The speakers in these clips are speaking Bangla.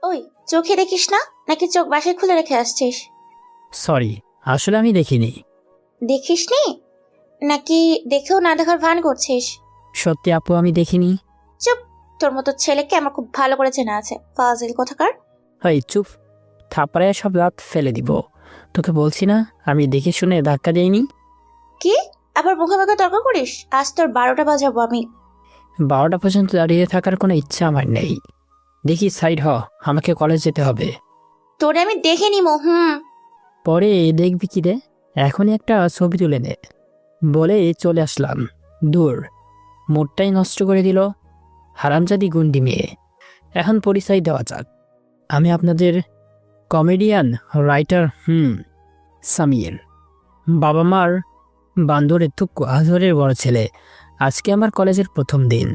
ওই, চোখে দেখিস না নাকি চোখ বাসায় খুলে রেখে আসছিস? সরি, আসলে আমি দেখিনি। দেখিসনি নাকি দেখেও না দেখার ভান করছিস? সত্যি আপু, আমি দেখিনি। চুপ, তোর মতো ছেলেকে আমার খুব ভালো করে চেনা আছে, ফাজিল কোথাকার। হয় চুপ, থাপড়ায় সব রাত ফেলে দিব। তোকে বলছি না আমি দেখে শুনে ধাক্কা দেইনি। কি আবার মুখে মুখে তর্ক করিস? আজ তোর 12টা বাজাবো আমি। 12টা পর্যন্ত দাঁড়িয়ে থাকার কোনো ইচ্ছা আমার নেই। দেখি সাইড হ, আমাকে কলেজ যেতে হবে। তোরে আমি দেখে নিমো। পরে দেখবি কি রে, এখনই একটা ছবি তুলে নে বলে চলে আসলাম। দূর, মুডটাই নষ্ট করে দিল হারামজাদি গুন্ডি মেয়ে। এখন পরিচয় দেওয়া যাক, আমি আপনাদের কমেডিয়ান রাইটার সামির। বাবা মার বান্দরের তুক্কু আজরের বড় ছেলে। আজকে আমার কলেজের প্রথম দিন,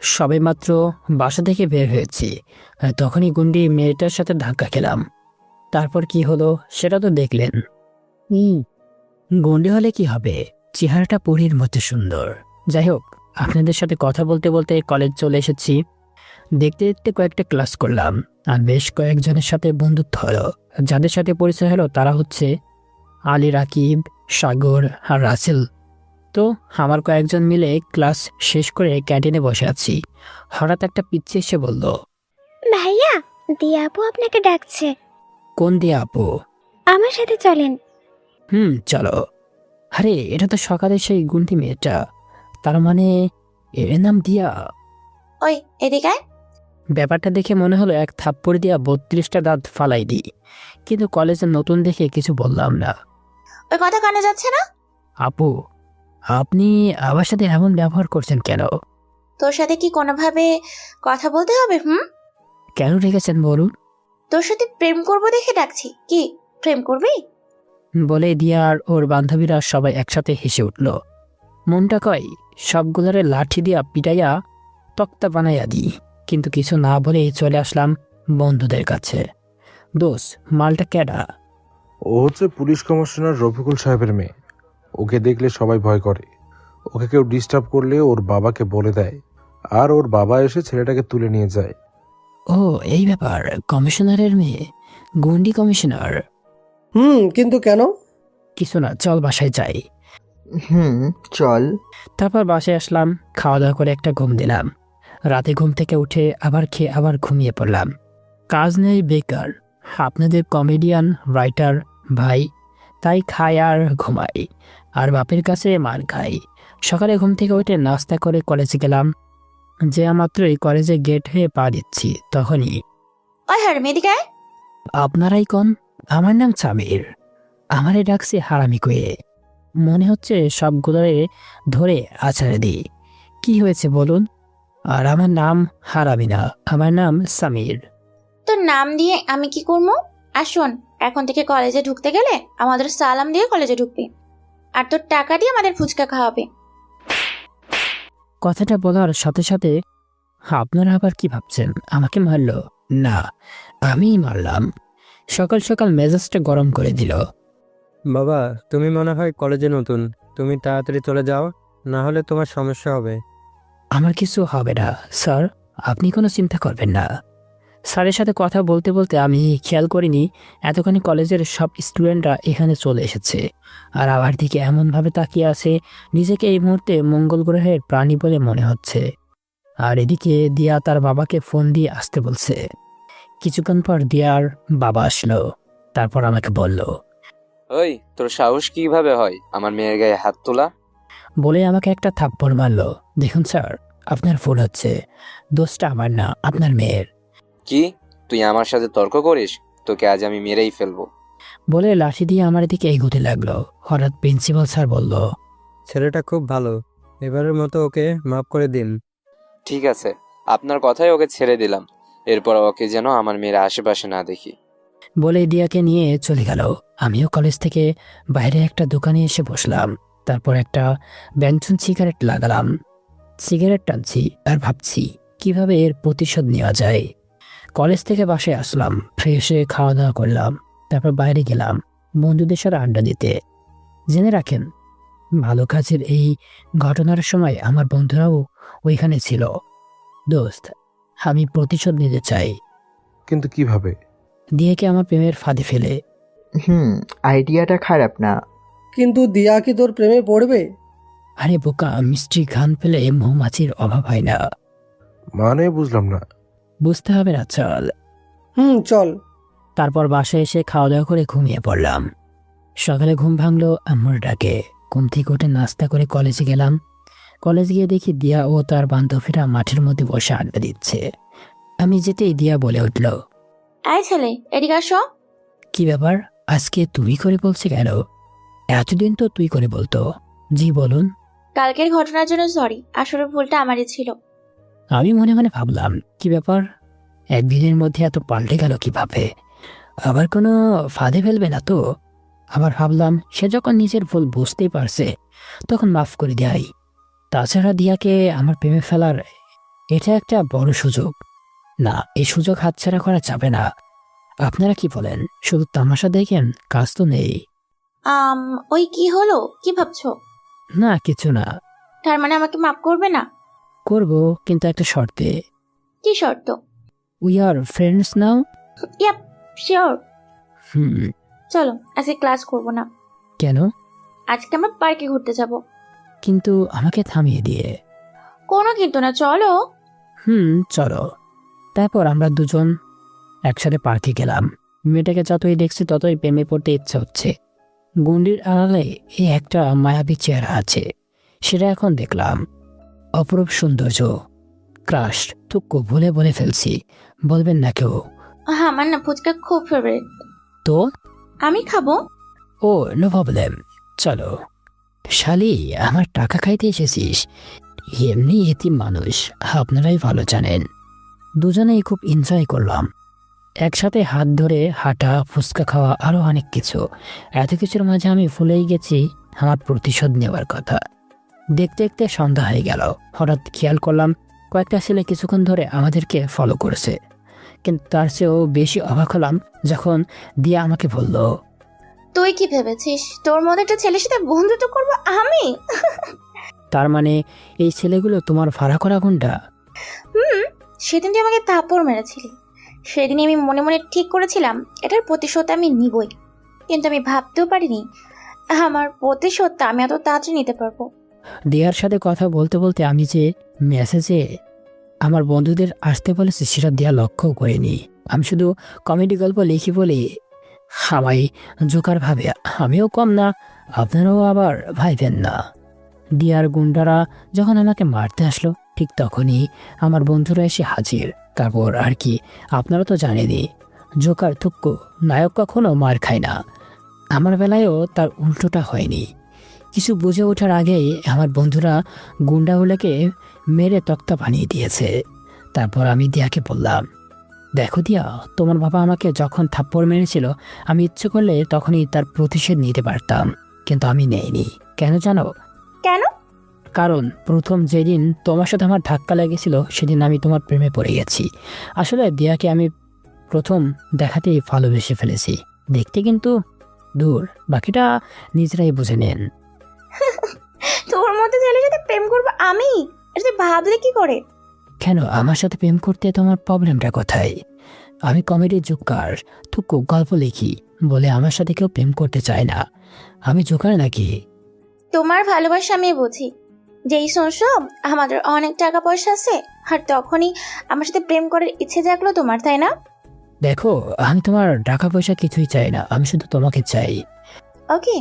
সবে মাত্র বাসা থেকে বের হয়েছি। তখনই গুন্ডি মেয়েটার সাথে ধাক্কা খেলাম। তারপর কি হলো সেটা তো দেখলেন। গুন্ডি হলে কি হবে, চেহারাটা পরীর মধ্যে সুন্দর। যাই হোক, আপনাদের সাথে কথা বলতে বলতে কলেজ চলে এসেছি। দেখতে দেখতে কয়েকটা ক্লাস করলাম, আর বেশ কয়েকজনের সাথে বন্ধুত্ব হলো। যাদের সাথে পরিচয় হলো তারা হচ্ছে আলী, রাকিব, সাগর আর রাসেল। তো আমার কয়েকজন মিলে ক্লাস শেষ করে ক্যান্টিনে বসে আছি। হঠাৎ একটা পিচ্চি এসে বলল, ভাইয়া, দিয়া আপু আপনাকে ডাকছে। কোন দিয়া আপু? আমার সাথে চলেন। চলো। আরে এটা তো সকালে সেই গুন্ডি মেয়েটা, তার মানে এর নাম দিয়া। ওই এদিকে আয়। ব্যাপারটা দেখে মনে হলো এক থাপ্পড় দিয়া 32টা দাঁত ফালাই দিই, কিন্তু কলেজে নতুন দেখে কিছু বললাম না। ওই কথা কানে যাচ্ছে না? আপু, আপনি আমার সাথে এমন ব্যবহার করছেন কেন? তোর সাথে কি কোনোভাবে কথা বলতে হবে? কেন রেখেছেন বলুন? তোর সাথে প্রেম করবো দেখে ডাকছি। কি প্রেম করবি? বলে দিয়া আর ওর বান্ধবীরা সবাই একসাথে হেসে উঠল। মনটা কয় সবগুলারে লাঠি দিয়া পিটাইয়া তক্তা বানাইয়া দিই, কিন্তু কিছু না বলে চলে আসলাম বন্ধুদের কাছে। দোষ, মালটা কেডা? ও হচ্ছে পুলিশ কমিশনার রফিকুল সাহেবের মেয়ে। ওকে দেখলে সবাই ভয় করে। ওকে কেউ ডিস্টার্ব করলে ওর বাবাকে বলে দেয়, আর ওর বাবা এসে ছেলেটাকে তুলে নিয়ে যায়। ও এই ব্যাপার, কমিশনারের মেয়ে, গুন্ডি কমিশনার। কিন্তু কেন? কিছু না, চল বাসায় যাই। চল। তারপর বাসায় আসলাম, খাওয়া দাওয়া করে একটা ঘুম দিলাম। রাতে ঘুম থেকে উঠে আবার খেয়ে আবার ঘুমিয়ে পড়লাম। কাজ নেই, বেকার। আপনাদের কমেডিয়ান রাইটার ভাই, তাই খাই আর ঘুমাই, আর বাপের কাছে মার খাই। সকালে ঘুম থেকে উঠে নাস্তা করে কলেজে গেলাম। যে মাত্রই কলেজে গেট হয়ে পা দিচ্ছি তখনই, ওই হারামি, এদিকে আয়। আপনারাই কোন? আমার নাম সামির, আমারে ডাকছে হারামি কয়ে। মনে হচ্ছে সবগুলোরে ধরে আছাড়ে দিই। কি হয়েছে বলুন? আর আমার নাম হারামি না, আমার নাম সামির। তোর নাম দিয়ে আমি কি করবো? আর শোন, এখন থেকে কলেজে ঢুকতে গেলে আমাদের সালাম দিয়ে কলেজে ঢুকবি, আর তোর টাকা দিয়ে আমাদের ফুচকা খাওয়াবে। কথাটা বলার সাথে সাথে আপনারা আবার কি ভাবছেন, আমাকে মারলো? না, আমিই মারলাম। সকাল সকাল মেজাজটা গরম করে দিল। বাবা, তুমি মনে হয় কলেজে নতুন, তুমি তাড়াতাড়ি চলে যাও, না হলে তোমার সমস্যা হবে। আমার কিছু হবে না স্যার, আপনি কোনো চিন্তা করবেন না। স্যারের সাথে কথা বলতে বলতে আমি খেয়াল করিনি এতখানি কলেজের সব স্টুডেন্টরা এখানে চলে এসেছে, আর আমার দিকে এমনভাবে তাকিয়ে আছে নিজেকে এই মুহূর্তে মঙ্গল গ্রহের প্রাণী বলে মনে হচ্ছে। আর এদিকে দিয়া তার বাবাকে ফোন দিয়ে আসতে বলছে। কিছুক্ষণ পর দিয়ার বাবা আসলো, তারপর আমাকে বলল, ওই, তোর সাহস কিভাবে হয় আমার মেয়ের গায়ে হাত তোলা? বলে আমাকে একটা থাপ্পড় মারলো। দেখুন স্যার, আপনার ভুল হচ্ছে, দোষটা আমার না, আপনার মেয়ের। কি, তুই আমার সাথে তর্ক করিস? তোকে আজ আমি মেরেই ফেলবো। বলে লাঠি দিয়ে আমার দিকে এগোতে লাগলো। হঠাৎ প্রিন্সিপাল স্যার বলল, ছেলেটা খুব ভালো, এবারের মতো ওকে মাফ করে দিন। ঠিক আছে, আপনার কথাই ওকে ছেড়ে দিলাম। এরপর ওকে যেন আমার মেয়ের আশেপাশে না দেখি। বলে দিয়াকে নিয়ে চলে গেল। আমিও কলেজ থেকে বাইরে একটা দোকানে এসে বসলাম। তারপর একটা ব্যঞ্জন সিগারেট লাগালাম। সিগারেট টানছি আর ভাবছি কিভাবে এর প্রতিশোধ নেওয়া যায়। কলেজ থেকে বাসায় আসলাম, ফ্রেশ হয়ে খাওয়া দাওয়া করলাম। তারপর বাইরে গেলাম বন্ধুদের সাথে আড্ডা দিতে। জেনে রাখেন, ভালো কাজের এই ঘটনার সময় আমার বন্ধুরাও ওইখানে ছিল। দোস্ত, আমি প্রতিশোধ নিতে চাই। কিন্তু কিভাবে? দিয়াকে আমার প্রেমের ফাঁদে ফেলে। আইডিয়াটা খারাপ না। কিন্তু দিয়া কি তোর প্রেমে পড়বে? আরে বোকা, মিষ্টি ঘ্রাণ পেলে মৌমাছির অভাব হয় না। মানে বুঝলাম না। বুঝতে হবে না, চল। চল। তারপর বাসায় এসে খাওয়া দাওয়া করে ঘুমিয়ে পড়লাম। সকালে ঘুম ভাঙলো আম্মুর ডাকে। ঘুম থেকে উঠে নাস্তা করে কলেজে গেলাম। কলেজ গিয়ে দেখি দিয়া ও তার বান্ধবীরা মাঠের মধ্যে বসে আড্ডা দিচ্ছে। আমি যেতেই দিয়া বলে উঠল, এই ছেলে, এদিকে আসো। কি ব্যাপার, আজকে তুমি করে বলছি কেন? এতদিন তো তুই করে বলতো। জি বলুন। কালকের ঘটনার জন্য সরি, আসলে ভুলটা আমারই ছিল। আমি মনে মনে ভাবলাম, কি ব্যাপার, একদিনের মধ্যে এত পাল্টে গেল কিভাবে? আবার কোনো ফাঁদে ফেলবে না তো? আবার ভাবলাম, সে যখন নিজের ভুল বুঝতেই পারছে তখন মাফ করে দেয়। তাছাড়া দিয়াকে আমার প্রেমে ফেলার এটা একটা বড় সুযোগ। না, এই সুযোগ হাতছাড়া করা যাবে না। আপনারা কি বলেন? শুধু তামাশা দেখেন, কাজ তো নেই। ওই কি হলো, কি ভাবছো? না, কিছু না। তার মানে আমাকে মাফ করবে না? করব, কিন্তু একটা শর্তে। কি শর্ত? We are friends now. Yep, sure. হুম। চলো, আজকে ক্লাস করব না। কেন? আজকে আমরা পার্কে ঘুরতে যাব। কিন্তু আমাকে থামিয়ে দিয়ে। কোনো কিন্তু না, চলো। চলো। তারপর আমরা দুজন একসাথে পার্কে গেলাম। মেয়েটাকে যতই দেখছি ততই প্রেমে পড়তে ইচ্ছে হচ্ছে। গুন্ডির আড়ালে এই একটা মায়াবী চেহারা আছে, সেটা এখন দেখলাম। অপরূপ সৌন্দর্য, ক্রাশ, তুক্কু ভুলে বলে ফেলছি, বলবেন না কেউ? আমার না ফুচকা খুব ফেভারিট। তো আমি খাবো। ও, নো প্রবলেম, চলো। শালি, আমার টাকা খাইতে এসেছিস? এমনি এতিম মানুষ, আপনারাই ভালো জানেন। দুজনেই খুব এনজয় করলাম। একসাথে হাত ধরে হাঁটা, ফুচকা খাওয়া, আরো অনেক কিছু। এত কিছুর মাঝে আমি ভুলেই গেছি আমার প্রতিশোধ নেওয়ার কথা। দেখতে দেখতে সন্ধ্যা হয়ে গেল। হঠাৎ খেয়াল করলাম কয়েকটা ছেলে কিছুক্ষণ ধরে আমাদেরকে ফলো করেছে। কিন্তু তার চেয়েও বেশি অবাক হলাম যখন দিয়া আমাকে বলল, তুই কি ভেবেছিস তোর মধ্যে একটা ছেলের সাথে বন্ধুত্ব করবো আমি? তার মানে এই ছেলেগুলো তোমার ভাড়া করা গুন্ডা? সেদিন তুই আমাকে থাপ্পড় মেরেছিলি, সেদিনই আমি মনে মনে ঠিক করেছিলাম এটার প্রতিশোধ আমি নিবই। কিন্তু আমি ভাবতেও পারিনি আমার প্রতিশোধটা আমি এত তাড়াতাড়ি নিতে পারবো। দিয়ার সাথে কথা বলতে বলতে আমি যে মেসেজে আমার বন্ধুদের আসতে বলেছি সেটা দিয়া লক্ষ্য করিনি। আমি শুধু কমেডি গল্প লিখি বলে আমায় জোকার ভাবে। আমিও কম না, আপনারাও আবার ভাইবেন না। দিয়ার গুন্ডারা যখন আমাকে মারতে আসলো ঠিক তখনই আমার বন্ধুরা এসে হাজির। তারপর আর কি, আপনারা তো জানেনই, জোকার তুক্কু নায়ক কখনো মার খায় না। আমার বেলায়ও তার উল্টোটা হয়নি। কিছু বুঝে ওঠার আগেই আমার বন্ধুরা গুন্ডাগুলোকে মেরে তক্তা বানিয়ে দিয়েছে। তারপর আমি দিয়াকে বললাম, দেখো দিয়া, তোমার বাবা আমাকে যখন থাপ্পড় মেরেছিল আমি ইচ্ছে করলে তখনই তার প্রতিশোধ নিতে পারতাম, কিন্তু আমি নেইনি। কেন জানো? কেন? কারণ প্রথম যেদিন তোমার সাথে আমার ধাক্কা লেগেছিল সেদিন আমি তোমার প্রেমে পড়ে গেছি। আসলে দিয়াকে আমি প্রথম দেখাতেই ভালোবেসে ফেলেছি। দেখতে কিন্তু দূর, বাকিটা নিজেরাই বুঝে নেন। তোর মধ্যে ছেলের সাথে প্রেম করবো আমি? এটা তুই ভাবলে কি করে? কেন, আমার সাথে প্রেম করতে তোমার প্রবলেমটা কোথায়? আমি কমেডি জোকার, তুকু গল্প লিখি বলে আমার সাথে কেউ প্রেম করতে চায় না। আমি জোকার নাকি? তোমার ভালোবাসা আমি বুঝি। যেই শুনছো আমাদের অনেক টাকা পয়সা আছে আর তখনই আমার সাথে প্রেম করার ইচ্ছে জাগলো তোমার, তাই না? দেখো, আমি তোমার টাকা পয়সা কিছুই চাই না, আমি শুধু তোমাকে চাই। ওকে,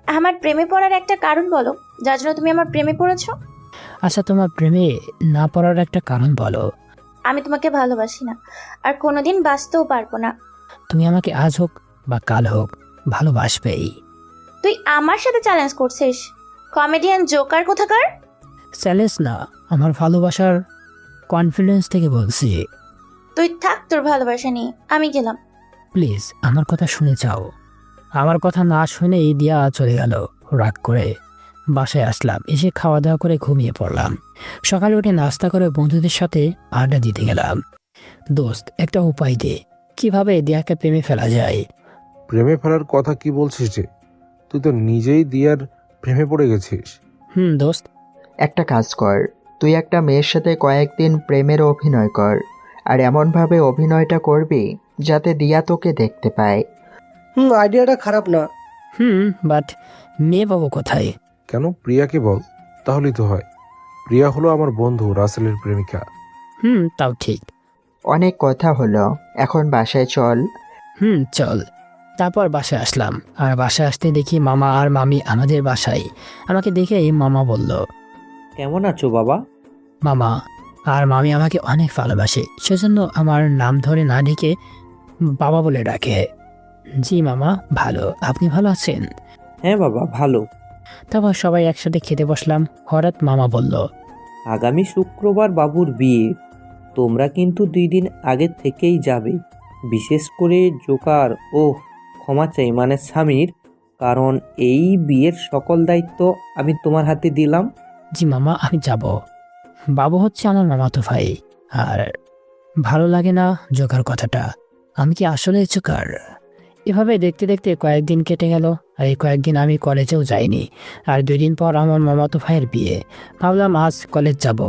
আমার প্রেমে পড়ার একটা কারণ বলো যার জন্য তুমি আমার প্রেমে পড়েছো। আচ্ছা, তোমার প্রেমে না পড়ার একটা কারণ বলো। আমি তোমাকে ভালোবাসি না আর কোনোদিন বাঁচতেও পারবো না। তুমি আমাকে আজ হোক বা কাল হোক ভালোবাসবেই। তুই আমার সাথে চ্যালেঞ্জ করছিস? কমেডিয়ান জোকার কোথাকার! চ্যালেঞ্জ না, আমার ভালোবাসার কনফিডেন্স থেকে বলছি। তুই থাক তোর ভালোবাসা নিয়ে, আমি গেলাম। প্লিজ আমার কথা শুনে যাও। আমার কথা না শুনেই দিয়া চলে গেল রাগ করে। বাসায় আসলাম, এসে খাওয়া দাওয়া করে ঘুমিয়ে পড়লাম। সকালে উঠে নাস্তা করে বন্ধুদের সাথে আড্ডা দিতে গেলাম। দোস্ত, একটা উপায় দে, কিভাবে দিয়াকে প্রেমে ফেলা যায়? প্রেমে ফেলার কথা কি বলছিস রে? তুই তো নিজেই দিয়ার প্রেমে পড়ে গেছিস? দোস্ত। একটা কাজ কর, তুই একটা মেয়ের সাথে কয়েকদিন প্রেমের অভিনয় কর, আর এমনভাবে অভিনয়টা করবি যাতে দিয়া তোকে দেখতে পায়। আইডিয়াটা খারাপ না। বাট মেয়ে পাবো কোথায়? কেন, প্রিয়াকে বল, তাহলেই তো হয়। প্রিয়া হলো আমার বন্ধু রাসেলের প্রেমিকা। তাও ঠিক। অনেক কথা হলো, এখন বাসায় চল। চল। তারপর বাসায় আসলাম, আর বাসায় আসতে দেখি মামা আর মামি আমাদের বাসায়। আমাকে দেখে মামা বলল, কেমন আছো বাবা? মামা আর মামি আমাকে অনেক ভালোবাসে, সেজন্য আমার নাম ধরে না ডেকে বাবা বলে ডাকে। জি মামা, ভালো। আপনি ভালো আছেন? হ্যাঁ বাবা, ভালো। তারপর সবাই একসাথে খেতে বসলাম। হঠাৎ মামা বলল, আগামী শুক্রবার বাবুর বিয়ে, তোমরা কিন্তু 2 দিন আগে থেকেই যাবে। বিশেষ করে জোকার ও ক্ষমা চাই মানে স্বামীর, কারণ এই বিয়ের সকল দায়িত্ব আমি তোমার হাতে দিলাম। জি মামা, আমি যাব। বাবু হচ্ছে আমার মামাতো ভাই, আর ভালো লাগে না জোকার কথাটা। আমি কি আসলে জোকার? এভাবে দেখতে দেখতে কয়েকদিন কেটে গেল, আর এই কয়েকদিন আমি কলেজেও যাইনি। আর 2 দিন পর আমার মামাতো ভাইয়ের বিয়ে। ভাবলাম আজ কলেজ যাব,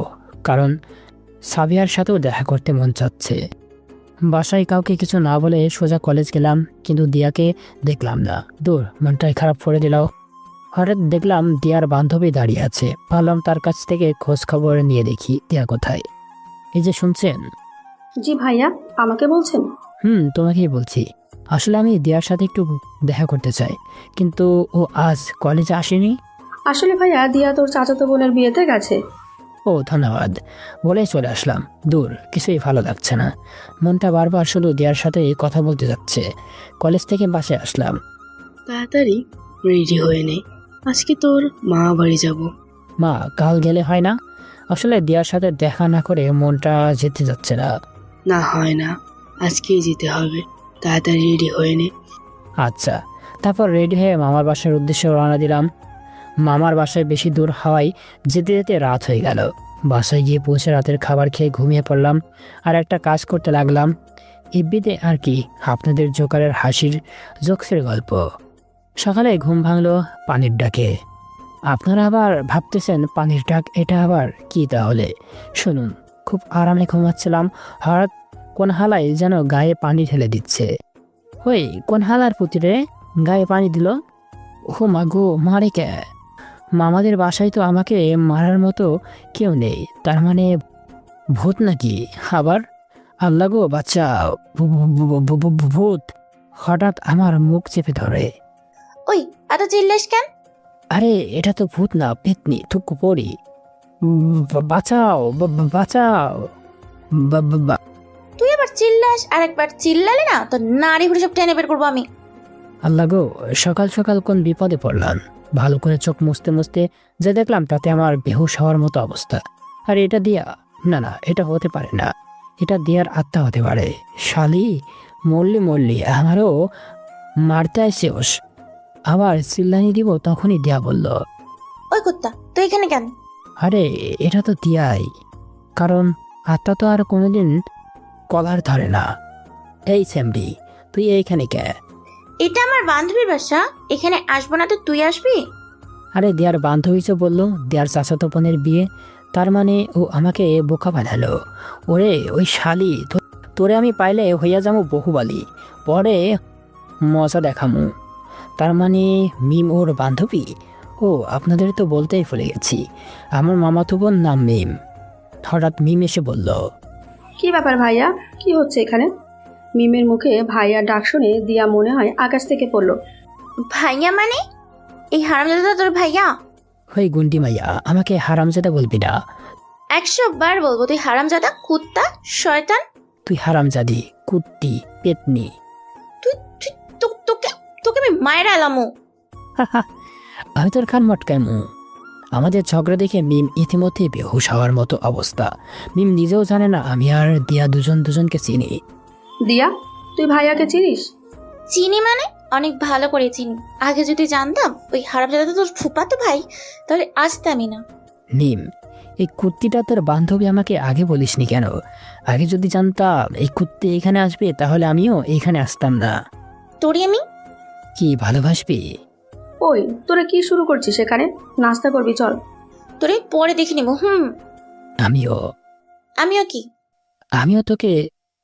কারণ সাবিয়ার সাথেও দেখা করতে মন চাচ্ছে। বাসায় কাউকে কিছু না বলে সোজা কলেজ গেলাম, কিন্তু দিয়াকে দেখলাম না। দূর, মনটাই খারাপ করে দিল। হঠাৎ দেখলাম দিয়ার বান্ধবী দাঁড়িয়ে আছে। ভাবলাম তার কাছ থেকে খোঁজ খবর নিয়ে দেখি দিয়া কোথায়। এই যে শুনছেন? জি ভাইয়া, আমাকে বলছেন? তোমাকেই বলছি। আসলে আমি দিয়ার সাথে একটু দেখা করতে চাই, কিন্তু ও আজ কলেজে আসেনি। আসলে ভাইয়া, দিয়া তোর চাচাতো বোনের বিয়েতে গেছে। ও ধন্যবাদ বলেই চলে আসলাম। দূর, কিছুই ভালো লাগছে না। মনটা বারবার শুধু দিয়ার সাথে কথা বলতে যাচ্ছে। কলেজ থেকে বাসায় আসলাম। তাড়াতাড়ি রেডি হয়ে নে, আজকে তোর মা বাড়ি যাব। মা, কাল গেলে হয় না? আসলে দিয়ার সাথে দেখা না করে মনটা যেতে যাচ্ছে না। না, হয় না, আজকেই যেতে হবে। তাড়াতাড়ি রেডি হয়ে নে। আচ্ছা। তারপর রেডি হয়ে মামার বাসার উদ্দেশ্যে রওনা দিলাম। মামার বাসায় বেশি দূর হওয়ায় যেতে যেতে রাত হয়ে গেল। বাসায় গিয়ে পৌঁছে রাতের খাবার খেয়ে ঘুমিয়ে পড়লাম, আর একটা কাজ করতে লাগলাম। এফবিতে আর কি, আপনাদের জোকারের হাসির জোকসের গল্প। সকালে ঘুম ভাঙলো পানির ডাকে। আপনারা আবার ভাবতেছেন পানির ডাক এটা আবার কি? তাহলে শুনুন। খুব আরামে ঘুমাচ্ছিলাম, হঠাৎ কোন হালাই যেন গায়ে পানি ঢেলে দিচ্ছে। ওই কোন হালার পুতিরে গায়ে পানি দিল? ও মা গো, মারে কে? মামাদের বাসায় তো আমাকে মারার মতো কেউ নেই, তার মানে ভূত নাকি আবার? আল্লাহ গো বাচ্চাও, ভূত! হঠাৎ আমার মুখ চেপে ধরে। ওই, এত চিল্লাস কেন? আরে এটা তো ভূত না, পেতনি, থুকু পড়ি। বাঁচাও, বাঁচাও! তুই আবার চিল্লাস, আর একবার চিল্লালে না তো নারী ঘুরে সব টেনে বের করবো আমি। আল্লাহ গো, সকাল সকাল কোন বিপদে পড়লাম। ভালো করে চোখ মুছতে মুছতে যে দেখলাম তাতে আমার বেহুশ হওয়ার মতো অবস্থা। আর এটা দিয়া? না না, এটা হতে পারে না। এটা দিয়ার আত্মা হতে পারে। শালি, মল্লি আমারও মারতে আসছিস? আবার চিল্লানি দিব, তখনই দিয়া বলল, ওই কুত্তা, তুই এখানে কেন? আরে এটা তো দিয়াই, কারণ আত্মা তো আর কোনোদিন কলার ধরে না। এই স্যামডি, তুই এইখানে কে? এটা আমার বান্ধবীর বাসা, এখানে আসবো না তো তুই আসবি? আরে দিয়ার বান্ধবী তো বললো দিয়ার চাচাতো বোনের বিয়ে, তার মানে ও আমাকে বোকা বানালো। ওরে ওই শালি, তোরে আমি পাইলে হইয়া যাবো বহুবালি, পরে মজা দেখামু। তার মানে মিম ওর বান্ধবী? ও, আপনাদের তো বলতেই ভুলে গেছি, আমার মামাতো বোন নাম মিম। হঠাৎ মিম এসে বলল, কি ব্যাপার ভাইয়া, কি হচ্ছে এখানে? মিমের মুখে ভাইয়া ডাক শুনে দিয়া মনে হয় আকাশ থেকে পড়লো। ভাইয়া মানে? এই হারামজাদা তোর ভাইয়া? হই গুন্ডি মাইয়া, আমাকে হারামজাদা বলবি না। 100 বার বলবো তুই হারামজাদা, কুত্তা, শয়তান। তুই হারামজাদি, কুত্তি, পেতনি। তোকে তোকে আমি মায়ের আলামু। আমি তোর খান মটকাইমু। আমাদের ঝগড়া দেখে মিম ইতিমধ্যে বেহুশ হওয়ার মতো অবস্থা। মিম নিজেও জানে না আমি আর দিয়া দুজনকে চিনি। দিয়া, তুই ভাইয়াকে চিনিস? চিনি মানে? অনেক ভালো করে চিনি। আগে যদি জানতাম ওই হারামজাদা তোর ফুপাতো ভাই, তাহলে আসতামই না। মিম, এই কুত্তিটা তোর বান্ধবী, আমাকে আগে বলিসনি কেন? আগে যদি জানতাম এই কুত্তি এখানে আসবে, তাহলে আমিও এখানে আসতাম না। তোরই আমি কি ভালোবাসবি? ওই তোরা কি শুরু করছিস এখানে? নাস্তা করবি চল। তোরে পরে দেখে নিব। আমিও আমিও কি? আমিও তোকে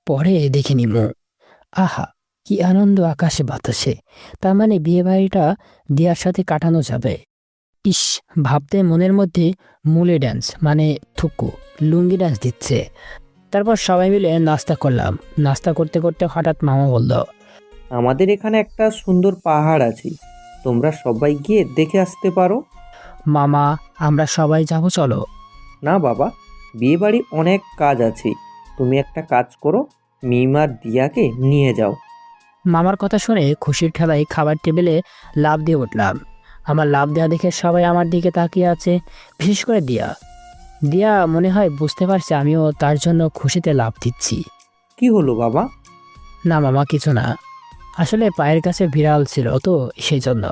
পরে দেখে নিব। আহা, কি আনন্দ আকাশে বাতাসে। তার মানে বিয়ে বাড়িটা দিয়ার সাথে কাটানো যাবে। ইস, ভাবতে মনের মধ্যে মুলে ড্যান্স মানে থুকু লুঙ্গি ড্যান্স দিচ্ছে। তারপর সবাই মিলে নাস্তা করলাম। নাস্তা করতে করতে হঠাৎ মামা বলল, আমাদের এখানে একটা সুন্দর পাহাড় আছে, তোমরা সবাই গিয়ে দেখে আসতে পারো। মামা আমরা সবাই যাব, চলো। না বাবা, বিয়ে বাড়ি অনেক কাজ আছে, তুমি একটা কাজ করো, মিম আর দিয়াকে নিয়ে যাও। মামার কথা শুনে খুশির ঠেলায় খাবার টেবিলে লাফ দিয়ে উঠলাম। আমার লাফ দেওয়া দেখে সবাই আমার দিকে তাকিয়ে আছে, বিশেষ করে দিয়া। দিয়া মনে হয় বুঝতে পারছে আমিও তার জন্য খুশিতে লাফ দিচ্ছি। কি হলো বাবা? না মামা, কিছু না, আসলে পায়ের কাছে বিড়াল ছিল তো সেই জন্য।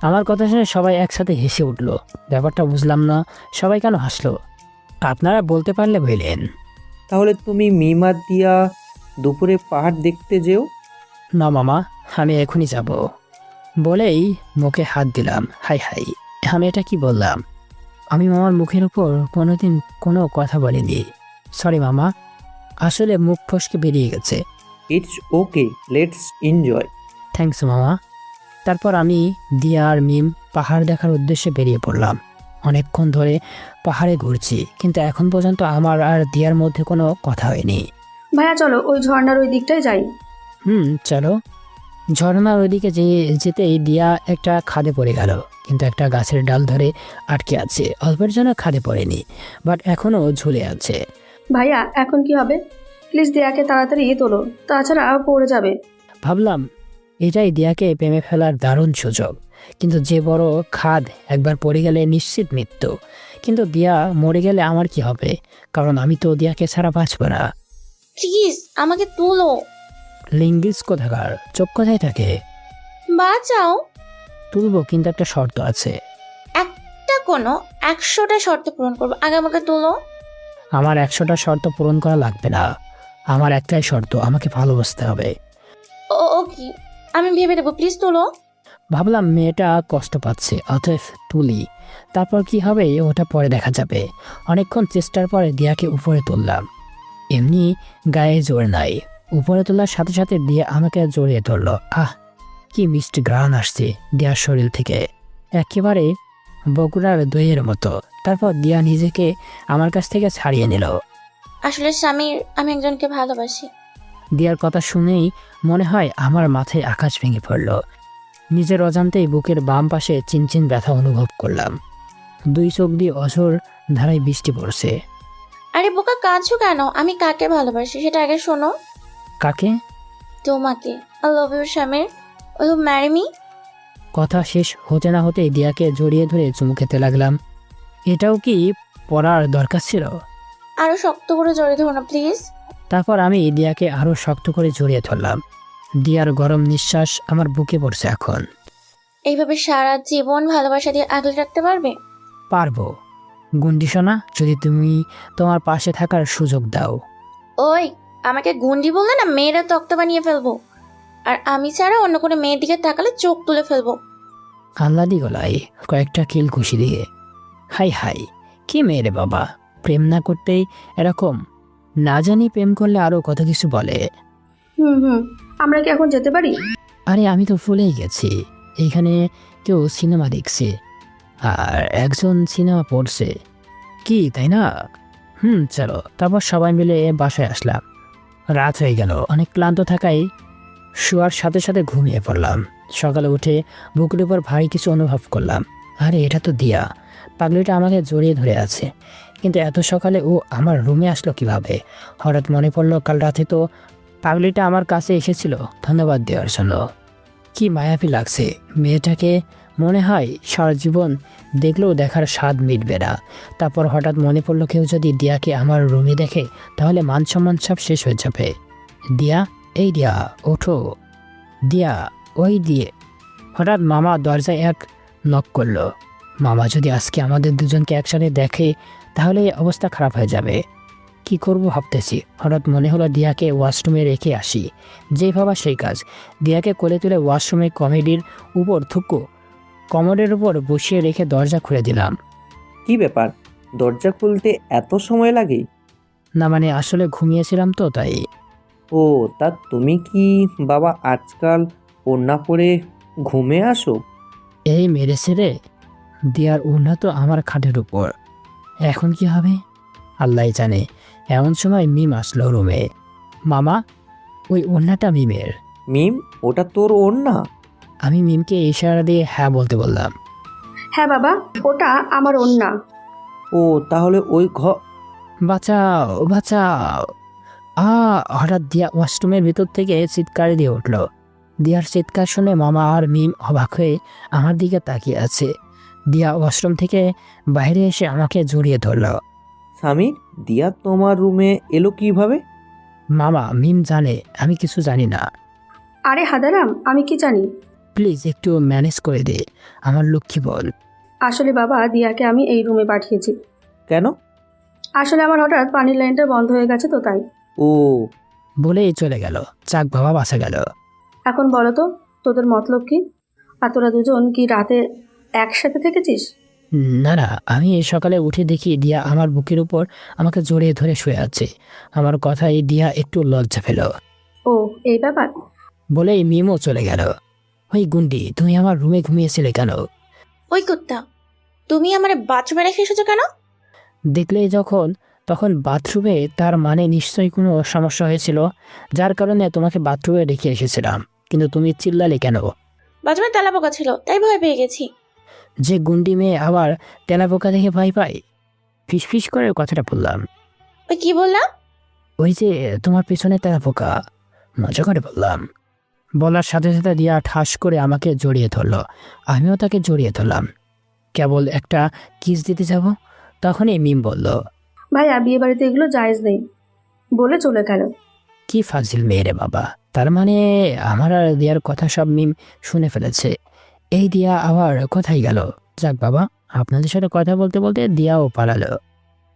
আমার কথা শুনে সবাই একসাথে হেসে উঠল। ব্যাপারটা বুঝলাম না, সবাই কেন হাসলো? আপনারা বলতে পারলে বললেন। তাহলে তুমি মিম আর দিয়া দুপুরে পাহাড় দেখতে যেও। না মামা, আমি এখনই যাব বলেই মুখে হাত দিলাম। হাই হাই, আমি এটা কি বললাম? আমি মামার মুখের উপর কোনোদিন কোনো কথা বলিনি। সরি মামা, আসলে মুখ ফসকে বেরিয়ে গেছে। It's okay, let's enjoy. Thanks মামা। তারপর আমি দিয়া আর মিম পাহাড় দেখার উদ্দেশ্যে বেরিয়ে পড়লাম। অনেকক্ষণ ধরে পাহাড়ে ঘুরছি, কিন্তু এখন পর্যন্ত আমার আর দিয়ার মধ্যে কোনো কথা হয়নি। ভাইয়া চলো ওই ঝর্ণার ওই দিকটায় যাই। চলো। ঝর্ণার ওইদিকে যেতেই দিয়া একটা খাদে পড়ে গেল, কিন্তু একটা গাছের ডাল ধরে আটকে আছে। অল্পের জন্য খাদে পড়েনি, বাট এখনো ঝুলে আছে। ভাইয়া এখন কি হবে? প্লিজ দিয়াকে তাড়াতাড়ি তোলো, তাছাড়া পড়ে যাবে। ভাবলাম এটাই দিয়াকে প্রেমে ফেলার দারুণ সুযোগ, কিন্তু যে বড় খাদ, একবার পড়ে গেলে নিশ্চিত মৃত্যু। কিন্তু দিয়া মরে গেলে আমার কি হবে? কারণ আমি তো দিয়াকে ছাড়া বাঁচব না। প্লিজ আমাকে তুলো। লিঙ্গিস কোথাকার, চোখ কোথায় থাকে? বাঁচাও। তুলবো, কিন্তু একটা শর্ত আছে। একটা কোনো 100টা শর্ত পূরণ করবো, আগে আমাকে তুলো। আমার 100টা শর্ত পূরণ করা লাগবে না। আমার একটাই শর্ত, আমাকে ভালোবাসতে হবে। ও কি, আমি ভেবে দেবো, প্লিজ তুলো। ভাবলাম মেয়েটা কষ্ট পাচ্ছে, অতএব তুলি। তারপর কি হবে ওটা পরে দেখা যাবে। অনেকক্ষণ চেষ্টার পরে দিয়াকে উপরে তুললাম। এমনি গায়ে জোর নাই, উপরে তোলার সাথে সাথে দিয়া আমাকে জড়িয়ে ধরলো। কি মিষ্টি ঘ্রাণ আসছে দিয়ার শরীর থেকে, একেবারে বগুড়ার দইয়ের মতো। তারপর দিয়া নিজেকে আমার কাছ থেকে ছাড়িয়ে নিল। আসলে স্বামীর, আমি একজনকে ভালোবাসি। দিয়ার কথা শুনেই মনে হয় আমার মাথায় আকাশ ভেঙে পড়ল। নিজের অজান্তেই বুকের বাম পাশে চিনচিন ব্যথা অনুভব করলাম। দুই চোখ দিয়ে অঝোর ধারায় বৃষ্টি পড়ছে। আরে বোকা, কাঁদছো কেন? আমি কাকে ভালোবাসি সেটা আগে শোনো। কাকে? তোমাকে। আই লাভ ইউ স্বামীর, উইল ইউ ম্যারি মি? কথা শেষ হতে না হতেই দিয়াকে জড়িয়ে ধরে চুমু খেতে লাগলাম। এটাও কি পড়ার দরকার ছিল? আরো শক্ত করে জড়িয়ে ধরো না প্লিজ। তারপর আমি দিয়াকে আরো শক্ত করে জড়িয়ে ধরলাম। দিয়ার গরম নিঃশ্বাস আমার বুকে পড়ছে এখন। এইভাবে সারা জীবন ভালোবাসা দিয়ে আগলে রাখতে পারবে? পারবো গুন্ডি সোনা, যদি তুমি তোমার পাশে থাকার সুযোগ দাও। ওই, আমাকে গুন্ডি বললে না মেয়েরা তক্তা বানিয়ে ফেলবো, আর আমি ছাড়া অন্য কোনো মেয়ের দিকে তাকালে চোখ তুলে ফেলবো। আহ্লাদি গলায় কয়েকটা কিল খুশি দিয়ে। হাই হাই, কি মেয়ে রে বাবা, প্রেম না করতেই এরকম। না জানি প্রেম করলে আরো কত কিছু বলে। আমরা কি এখন যেতে পারি? আরে আমি তো ভুলেই গেছি, এইখানে কেউ সিনেমা দেখছে আর একজন সিনেমা পড়ছে কি, তাই না? চলো। তারপর সবাই মিলে বাসায় আসলাম। রাত হয়ে গেল, অনেক ক্লান্ত থাকায় শোয়ার সাথে সাথে ঘুমিয়ে পড়লাম। সকালে উঠে বুকের উপর ভারী কিছু অনুভব করলাম। আরে এটা তো দিয়া, পাগলিটা আমাকে জড়িয়ে ধরে আছে, কিন্তু এত সকালে ও আমার রুমে আসলো কিভাবে? হঠাৎ মনে পড়লো কাল রাতে তো পাগলিটা আমার কাছে এসেছিল ধন্যবাদ দেওয়ার জন্য। কি মায়াবী লাগছে মেয়েটাকে, মনে হয় সারা জীবন দেখলেও দেখার স্বাদ মিটবে না। তারপর হঠাৎ মনে পড়লো কেউ যদি দিয়াকে আমার রুমে দেখে তাহলে মান সম্মান সব শেষ হয়ে যাবে। দিয়া, এই দিয়া ওঠো, দিয়া ওই দিয়ে। হঠাৎ মামা দরজায় এক নক করলো। মামা যদি আজকে আমাদের দুজনকে একসাথে দেখে তাহলে অবস্থা খারাপ হয়ে যাবে। কি করব ভাবতেছি, হঠাৎ মনে হলো দিয়াকে ওয়াশরুমে রেখে আসি। যেই ভাবা সেই কাজ, দিয়াকে কোলে তুলে ওয়াশরুমে কমেডির উপর থুকু কমোডের উপর বসিয়ে রেখে দরজা খুলে দিলাম। কি ব্যাপার, দরজা খুলতে এত সময় লাগে? না মানে আসলে ঘুমিয়েছিলাম তো তাই। ও, তা তুমি কি বাবা আজকাল ওড়না পরে ঘুমে আসো? এই মেরেছে রে, দিয়ার ওড়না তো আমার খাটের উপর। এখন কি হবে আল্লাহ জানে। এমন সময় মিম আসলো রুমে। মামা, ওই ওড়নাটা মিমের। মিম, ওটা তোর ওড়না? আমি মিমকে ইশারা দিয়ে হ্যাঁ বলতে বললাম। হ্যাঁ বাবা, ওটা আমার ওড়না। ও, তাহলে ওই বাঁচাও বাঁচাও! হঠাৎ দিয়া ওয়াশরুমের ভিতর থেকে চিৎকার দিয়ে উঠল। দিয়ার চিৎকার শুনে মামা আর মিম অবাক হয়ে আমার দিকে তাকিয়ে আছে। দিয়া ওয়াশরুম থেকে বাইরে এসে আমাকে জড়িয়ে ধরল। স্বামীর, দিয়া তোমার রুমে এলো কিভাবে? মামা, মিম জানে, আমি কিছু জানি না। আরে হাদারাম, আমি কি জানি? প্লিজ একটু ম্যানেজ করে দে আমার লক্ষ্মী বল। আসলে বাবা, দিয়াকে আমি এই রুমে পাঠিয়েছি। কেন? আসলে আমার হঠাৎ পানির লাইনটা বন্ধ হয়ে গেছে তো তাই। ও, বলেই চলে গেল। চাক বাবা বাসা গেল। এখন বলো তো, তোদের মতলব কি? আর তোরা দুজন কি রাতে একসাথে থেকেছিস? না না, আমি সকালে উঠে দেখি দিয়া আমার বুকের উপর আমাকে জড়িয়ে ধরে শুয়ে আছে। আমার কথাই দিয়া একটু লজ্জা পেল। ও, এই ব্যাপার। বলেই মিমও চলে গেল। ওই গুন্ডি, তুমি আমার রুমে ঘুমিয়েছিলে কেন? ওই কুত্তা, তুমি আমার বাথরুমে রেখে এসেছো কেন? দেখলে যখন তখন বাথরুমে, তার মানে নিশ্চয়ই কোনো সমস্যা হয়েছিল, যার কারণে তোমাকে বাথরুমে রেখে এসেছিলাম। কিন্তু তুমি চিল্লালে কেন? বাথরুমে তেলাপোকা ছিল, তাই ভয় পেয়ে গেছি। যে গুন্ডি মেয়ে আবার তেলাপোকা দেখে ভয় পায়? ফিস ফিস করে কথাটা বললাম। ওই কি বললাম? ওই যে তোমার পেছনে তেলাপোকা, মজা করে বললাম। বলার সাথে সাথে দিয়া ঠাস করে আমাকে জড়িয়ে ধরল। আমিও তাকে জড়িয়ে ধরলাম। কেবল একটা কিস দিতে যাব, তখনই মিম বলল, ভাইয়া, বিয়ে বাড়িতে এগুলো জায়েজ নেই বলে চলে গেল। কি ফাজিল মেয়ে রে বাবা! তার মানে আমার আর দিয়ার কথা সব মিম শুনে ফেলেছে। এই দিয়া আবার কোথায় গেল? যাক বাবা, আপনাদের সাথে কথা বলতে বলতে দিয়াও পালালো।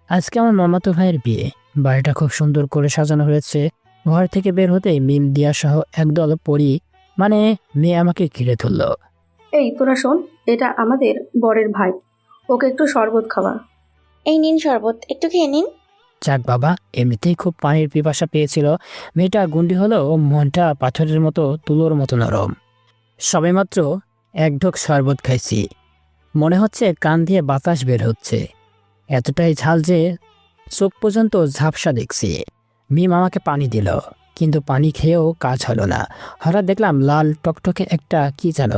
আজকে আমার মামাতো ভাইয়ের বিয়ে। বাড়িটা খুব সুন্দর করে সাজানো হয়েছে। ঘর থেকে বের হতেই মিম দিয়া সহ একদল পরি মানে মেয়ে আমাকে ঘিরে ধরল। এই তোরা শোন, এটা আমাদের বরের ভাই, ওকে একটু শরবত খাওয়া। এই নিন শরবত, একটু খেয়ে নিন। যাক বাবা, এমনিতেই খুব পানির পিপাসা পেয়েছিল। মেয়েটা গুন্ডি হলো, মনটা পাথরের মতো তুলোর মতো নরম। সবেমাত্র এক ঢোক শরবত খাইছি, মনে হচ্ছে কান দিয়ে বাতাস বের হচ্ছে। এতটাই ঝাল যে চোখ পর্যন্ত ঝাপসা দেখছি। মিম আমাকে পানি দিল, কিন্তু পানি খেয়েও কাজ হলো না। হঠাৎ দেখলাম লাল টকটকে একটা কি যেন।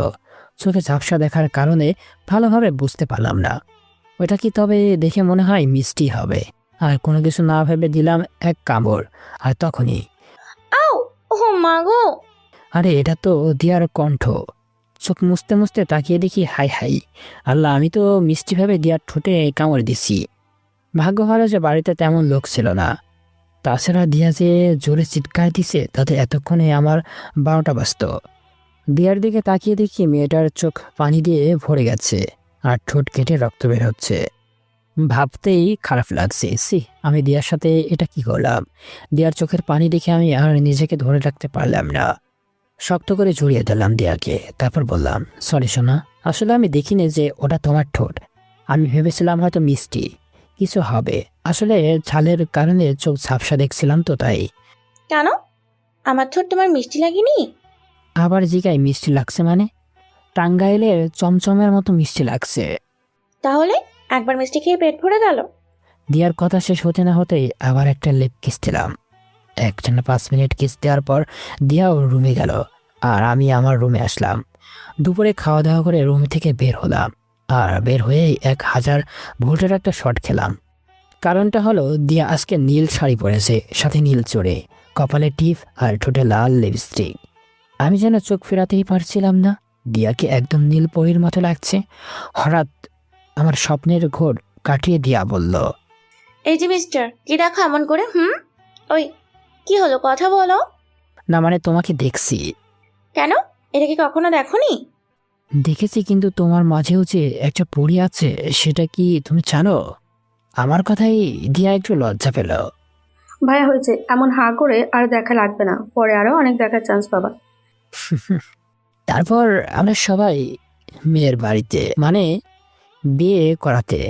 চোখে ঝাপসা দেখার কারণে ভালোভাবে বুঝতে পারলাম না ওটা কি, তবে দেখে মনে হয় মিষ্টি হবে। আর কোনো কিছু না ভেবে দিলাম এক কামড়, আর তখনই আও, ও মা গো! আরে এটা তো দিয়ার কণ্ঠ। চোখ মুছতে মুছতে তাকিয়ে দেখি, হাই হাই আল্লাহ, আমি তো মিষ্টি ভেবে দিয়ার ঠোঁটে কামড় দিছি। ভাগ্য ভালো যে বাড়িতে তেমন লোক ছিল না। তাছাড়া দিয়া যে জোরে চিৎকার দিছে, তাতে এতক্ষণে আমার 12টা বাজত। দিয়ার দিকে তাকিয়ে দেখি মেয়েটার চোখ পানি দিয়ে ভরে গেছে, আর ঠোঁট কেটে রক্ত বের হচ্ছে। ভাবতেই খারাপ লাগছে। আমি দিয়ার সাথে এটা কি করলাম? দিয়ার চোখের পানি দেখে আমি আর নিজেকে ধরে রাখতে পারলাম না। শক্ত করে জড়িয়ে দিলাম দিয়াকে। তারপর বললাম, সরি সোনা, আসলে আমি দেখিনি যে ওটা তোমার ঠোঁট। আমি ভেবেছিলাম হয়তো মিষ্টি কিছু হবে। আসলে ঝালের কারণে চোখ ঝাপসা দেখছিলাম তো তাই। কেন, আমার ঠোঁট তোমার মিষ্টি লাগেনি? আবার জিগায় মিষ্টি লাগছে মানে? টাঙ্গাইলের চমচমের মতো মিষ্টি লাগছে। তাহলে একবার মিষ্টি খেয়ে পেট ভরে গেল? দিয়ার কথা শেষ হতে না হতেই আবার একটা লেপ কিস দিলাম। 5 মিনিট কিস দেওয়ার পর দিয়া ওর রুমে গেল, আর আমি আমার রুমে আসলাম। দুপুরে খাওয়া দাওয়া করে রুম থেকে বের হলাম, আর বের হয়েই 1000 ভোল্টের একটা শট খেলাম। কারণটা হলো দিয়া আজকে নীল শাড়ি পরেছে, সাথে নীল চড়ে, কপালে টিপ আর ঠোঁটে লাল লিপস্টিক। আমি যেন চোখ ফেরাতেই পারছিলাম না, দিয়াকে একদম নীল পরীর মতো লাগছে। হঠাৎ আমার স্বপ্নের ঘোর কাটিয়ে দিয়া বলল, এই যে মিস্টার, কি দেখো এমন করে? ওই কি হলো, কথা বলো। না মানে তোমাকে দেখছি। কেন, এটা কি কখনো দেখোনি? দেখেছি, কিন্তু তোমার মাঝেও যে একটা পরী আছে, সেটা কি তুমি জানো? আমার কথাই দিয়া একটু লজ্জা পেল। ভাইয়া হয়েছে, এমন হাঁ করে আর দেখা লাগবে না, পরে আরো অনেক দেখার চান্স পাবা। তারপর আমরা সবাই মেয়ের বাড়িতে, মানে বিয়ে করাতে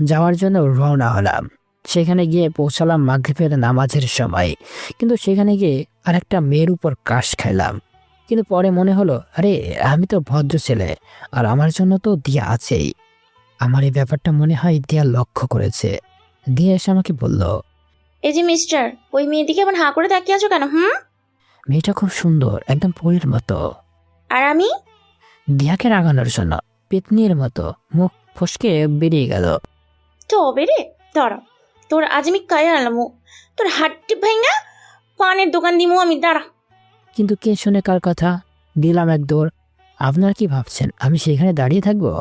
যাওয়ার জন্য রওনা হলাম। সেখানে গিয়ে পৌঁছালাম মাগরিবের নামাজের সময়, কিন্তু সেখানে গিয়ে আরেকটা মেয়ের উপর ক্রাশ খাইলাম। কিন্তু পরে মনে হলো, আরে আমি তো ভদ্র ছেলে, আর আমার জন্য তো দিয়া আছেই। আমার এই ব্যাপারটা মনে হয় দিয়া লক্ষ্য করেছে। দিয়া এসে আমাকে বলল, এই যে মিস্টার, ওই মেয়েদিকে এমন হাঁ করে তাকিয়ে আছো কেন? মেয়েটা খুব সুন্দর, একদম পরীর মতো। আর আমি? দিয়াকে রাগানোর জন্য পেতনির মতো মুখ ফসকে বেরিয়ে গেল। তবে রে, দাঁড়া, তোর আজ আমি কায়া আনলাম, তোর হাড্ডি ভাঙা পানের দোকান দিমু আমি, দাঁড়া। কিন্তু কে শুনে কার কথা? দিলাম এক দৌড়। আপনারা কি ভাবছেন আমি সেখানে দাঁড়িয়ে থাকবো?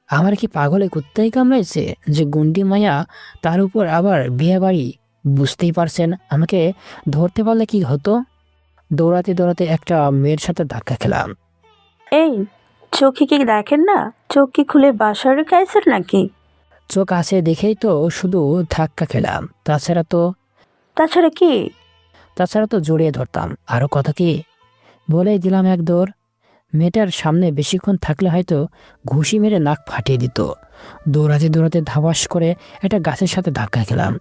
আমার কি পাগলে কুত্তাই কামড়াইছে যে গুন্ডি মায়া, তার উপর আবার বিয়ে বাড়ি? বুঝতেই পারছেন, আমাকে ধরতে পারলে কি হতো? দৌড়াতে দৌড়াতে একটা মেয়ের সাথে ধাক্কা খেলাম। এই, চোখে কি দেখেন না? চোখ কি খুলে বাসা রেখেছেন নাকি? চোখ আছে দেখেই তো শুধু ধাক্কা খেলাম, তাছাড়া কি? তো জড়িয়ে ধরতাম। আরো কথা কি, বলেই দিলাম এক দৌড়। মেয়েটার সামনে বেশিক্ষণ থাকলে হয়তো ঘুষি মেরে নাক ফাটিয়ে দিত। দৌড়াতে দৌড়াতে ধাবাস করে একটা গাছের সাথে ধাক্কা খেলাম।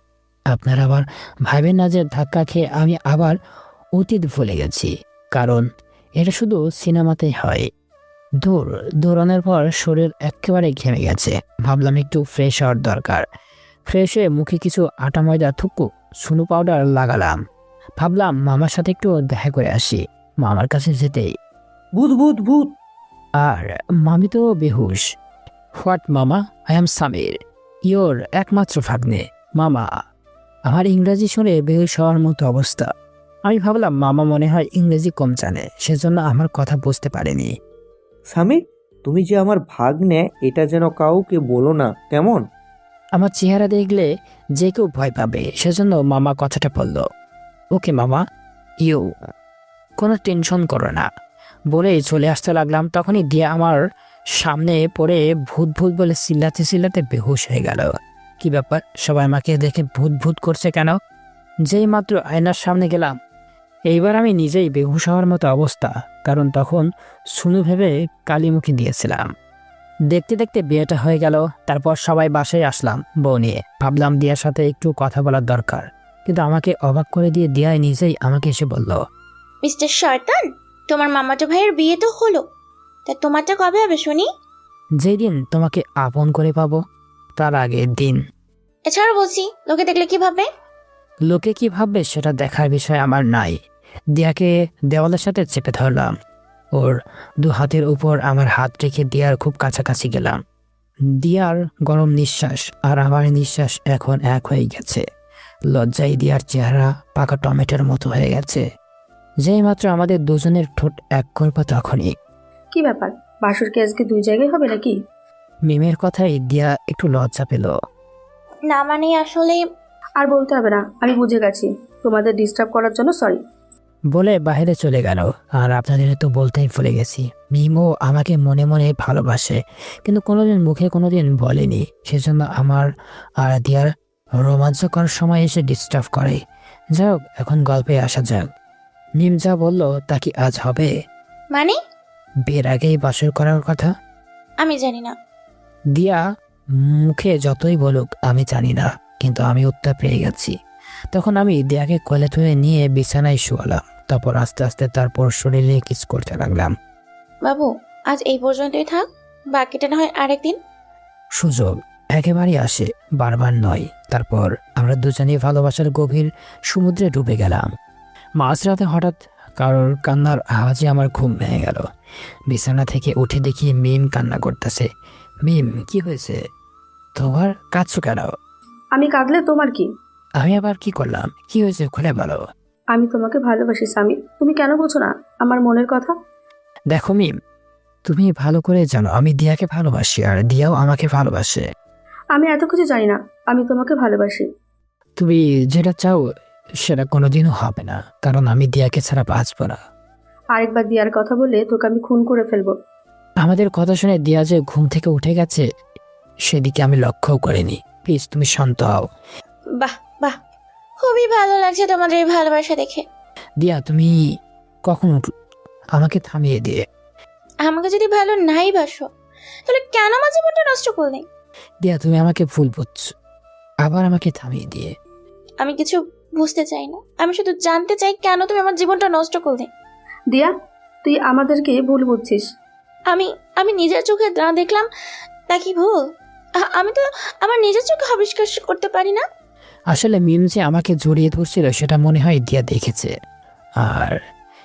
আপনারা আবার ভাবেন না যে ধাক্কা খেয়ে আমি আবার অতীত ভুলে গেছি, কারণ এটা শুধু সিনেমাতেই হয়। দৌড়ানোর পর শরীর একেবারে ঘেমে গেছে। ভাবলাম একটু ফ্রেশ হওয়ার দরকার। ফ্রেশ হয়ে মুখে কিছু আটা ময়দা থুকু সুনু পাউডার লাগালাম। ভাবলাম মামার সাথে একটু দেখা করে আসি। মামার কাছে যেতেই, ভূত ভূত ভূত! আর মামি তো বেহুশ। হোয়াট মামা, আই এম সামির, ইয়োর একমাত্র ভাগ্নে। মামা, আমার ইংরেজি শুনে বেহুশ হওয়ার মতো অবস্থা। আমি ভাবলাম মামা মনে হয় ইংরেজি কম জানে, সেজন্য আমার কথা বুঝতে পারেনি। সামির, তুমি যে আমার ভাগ্নে এটা যেন কাউকে বলো না, কেমন? আমার চেহারা দেখলে যে কেউ ভয় পাবে, সেজন্য মামা কথাটা বলল। ওকে মামা, ইউ, কোনো টেনশন করো না বলেই চলে আসতে লাগলাম। তখনই দিয়া আমার সামনে পড়ে ভূত ভূত বলে চিল্লাতে চিল্লাতে বেহুশ হয়ে গেল। কি ব্যাপার, সবাই আমাকে দেখে ভূত ভূত করছে কেন? যেই মাত্র আয়নার সামনে গেলাম, এইবার আমি নিজেই বেহুশ হওয়ার মতো অবস্থা, কারণ তখন সুনু ভেবে কালিমুখী দিয়েছিলাম। দেখতে দেখতে বিয়েটা হয়ে গেল। তারপর সবাই বাসায় আসলাম বউ নিয়ে। ভাবলাম দিয়ার সাথে একটু কথা বলার দরকার, কিন্তু আমাকে অবাক করে দিয়ে দিয়াই নিজেই আমাকে এসে বলল, মিস্টার শয়তান, তোমার মামাতো ভাইয়ের বিয়ে তো হলো, তা তোমারটা কবে হবে শুনি? যেদিন তোমাকে আপন করে পাবো তার আগের দিন। এছাড়া বলছি, লোকে দেখলে কি ভাববে? লোকে কি ভাববে সেটা দেখার বিষয় আমার নাই। দিয়াকে দেওয়ালের সাথে চেপে ধরলাম। ওর দু হাতের উপর আমার হাত রেখে দিয়ার খুব কাছাকাছি গেলাম। দিয়ার গরম নিঃশ্বাস আর আমার নিঃশ্বাস এখন এক হয়ে গেছে। লজ্জায় দিয়ার চেহারা পাকা টমেটোর মতো হয়ে গেছে। যেই মাত্র আমাদের দুজনের ঠোঁট এক করবো তখনই। কি ব্যাপার, বাসর কি আজকে দুই জায়গায় হবে নাকি? মিমের কথাই দিয়া একটু লজ্জা পেল। না মানে আসলে, আর বলতে হবে না, আমি বুঝে গেছি। তোমাদের ডিস্টার্ব করার জন্য সরি। বলে বাইরে চলে গেল। আর আপনাদের তো বলতেই ভুলে গেছি, মিমও আমাকে মনে মনে ভালোবাসে, কিন্তু কোনোদিন মুখে কোনোদিন বলেনি। সেজন্য আমার আর দিয়ার রোমাঞ্চকর সময় এসে ডিস্টার্ব করে। যাই হোক, এখন গল্পে আসা যাক। মিম যা বলল তা কি আজ হবে? মানে? বিয়ের আগেই বাসর করার কথা। আমি জানি না। দিয়া মুখে যতই বলুক আমি জানি না, কিন্তু আমি উত্তর পেয়ে গেছি। তখন আমি দিয়াকে কোলে তুলে নিয়ে বিছানায় শুয়ালাম। তারপর আস্তে আস্তে তারপর শরীরে কিস করতে লাগলাম। বাবু, আজ এই পর্যন্তই থাক, বাকিটা না হয় আরেকদিন। সুযোগ একেবারেই আসে, বারবার নয়। তারপর আমরা দুজনে ভালোবাসার গভীর সমুদ্রে ডুবে গেলাম। মাঝরাতে হঠাৎ কারোর কান্নার আওয়াজে আমার ঘুম ভেঙে গেল। বিছানা থেকে উঠে দেখি মিম কান্না করতেছে। মিম, কি হয়েছে তোমার? কাঁদছো কেন? আমি কাঁদলে তোমার কি? আমি আবার কি করলাম? কি হয়েছে খুলে বলো। আমি তোমাকে ভালোবাসি সামি, তুমি কেন বোঝো না আমার মনের কথা? দেখো মিম, তুমি ভালো করে জানো আমি দিয়াকে ভালোবাসি, আর দিয়াও আমাকে ভালোবাসে। আমি এত কিছু জানি না, আমি তোমাকে ভালোবাসি। তুমি যেটা চাও সেটা কোনোদিনও হবে না, কারণ আমি দিয়াকে ছাড়া বাঁচবো না। আরেকবার দিয়ার কথা বললে তোকে আমি খুন করে ফেলবো। আমাদের কথা শুনে দিয়া যে ঘুম থেকে উঠে গেছে সেদিকে আমি লক্ষ্যও করিনি। প্লিজ তুমি শান্ত হও। বাহ বাহ, খুবই ভালো লাগছে তোমাদের এই ভালোবাসা দেখে। দিয়া তুমি কখন উঠল আমাকে থামিয়ে দিয়ে? আমাকে যদি ভালো নাই বাসো, তাহলে কেন আমার জীবনটা নষ্ট করলে? দিয়া তুমি আমাকে ভুল বুঝছো, আবার আমাকে থামিয়ে দিয়ে। আমি কিছু বুঝতে চাই না, আমি শুধু জানতে চাই কেন তুমি আমার জীবনটা নষ্ট করলে। দিয়া, তুই আমাদেরকে ভুল বুঝছিস। আমি আমি নিজের চোখে না দেখলাম তা কি ভুল? আমি তো আমার নিজের চোখে আবিষ্কার করতে পারি না। আসলে মিম যে আমাকে জড়িয়ে ধরছিল সেটা মনে হয় দিয়া দেখেছে, আর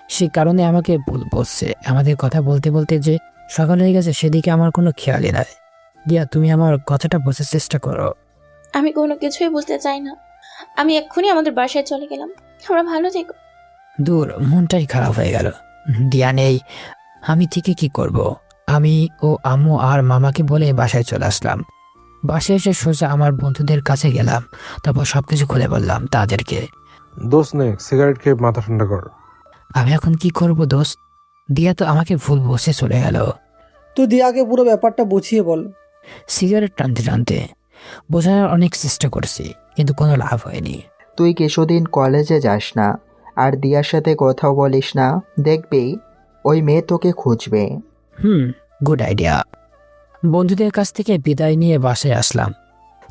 সে কারণে আমাকে ভুল বলছে। আমাদের কথা বলতে বলতে যে সকাল হয়ে গেছে সেদিকে আমার কোনো খেয়ালই নাই। দিয়া তুমি আমার কথাটা বোঝার চেষ্টা করো। আমি কোনো কিছুই বুঝতে চাই না। আমি এক্ষুনি আমাদের বাসায় চলে গেলাম। আমরা ভালো থেকো। দূর, মনটাই খারাপ হয়ে গেল। দিয়া নেই, আমি থেকে কি করব? আমি ও আম্মু আর মামাকে বলে বাসায় চলে আসলাম। বাসায় এসে সোজা আমার বন্ধুদের কাছে গেলাম, তারপর সবকিছু খুলে বললাম তাদেরকে। দোস্ত নে, সিগারেট খেয়ে মাথা ঠান্ডা কর। আমি এখন কি করব দোস্ত? দিয়া তো আমাকে ভুল বসে চলে গেল। তুই দিয়াকে পুরো ব্যাপারটা বুঝিয়ে বল। সিগারেট টানতে টানতে বোঝানোর অনেক চেষ্টা করছি, কিন্তু কোনো লাভ হয়নি। তুই কিছুদিন কলেজে যাস না, আর দিয়ার সাথে কথাও বলিস না, দেখবি ওই মেয়ে তোকে খুঁজবে। Good idea. বন্ধুদের কাছ থেকে বিদায় নিয়ে বাসায় আসলাম,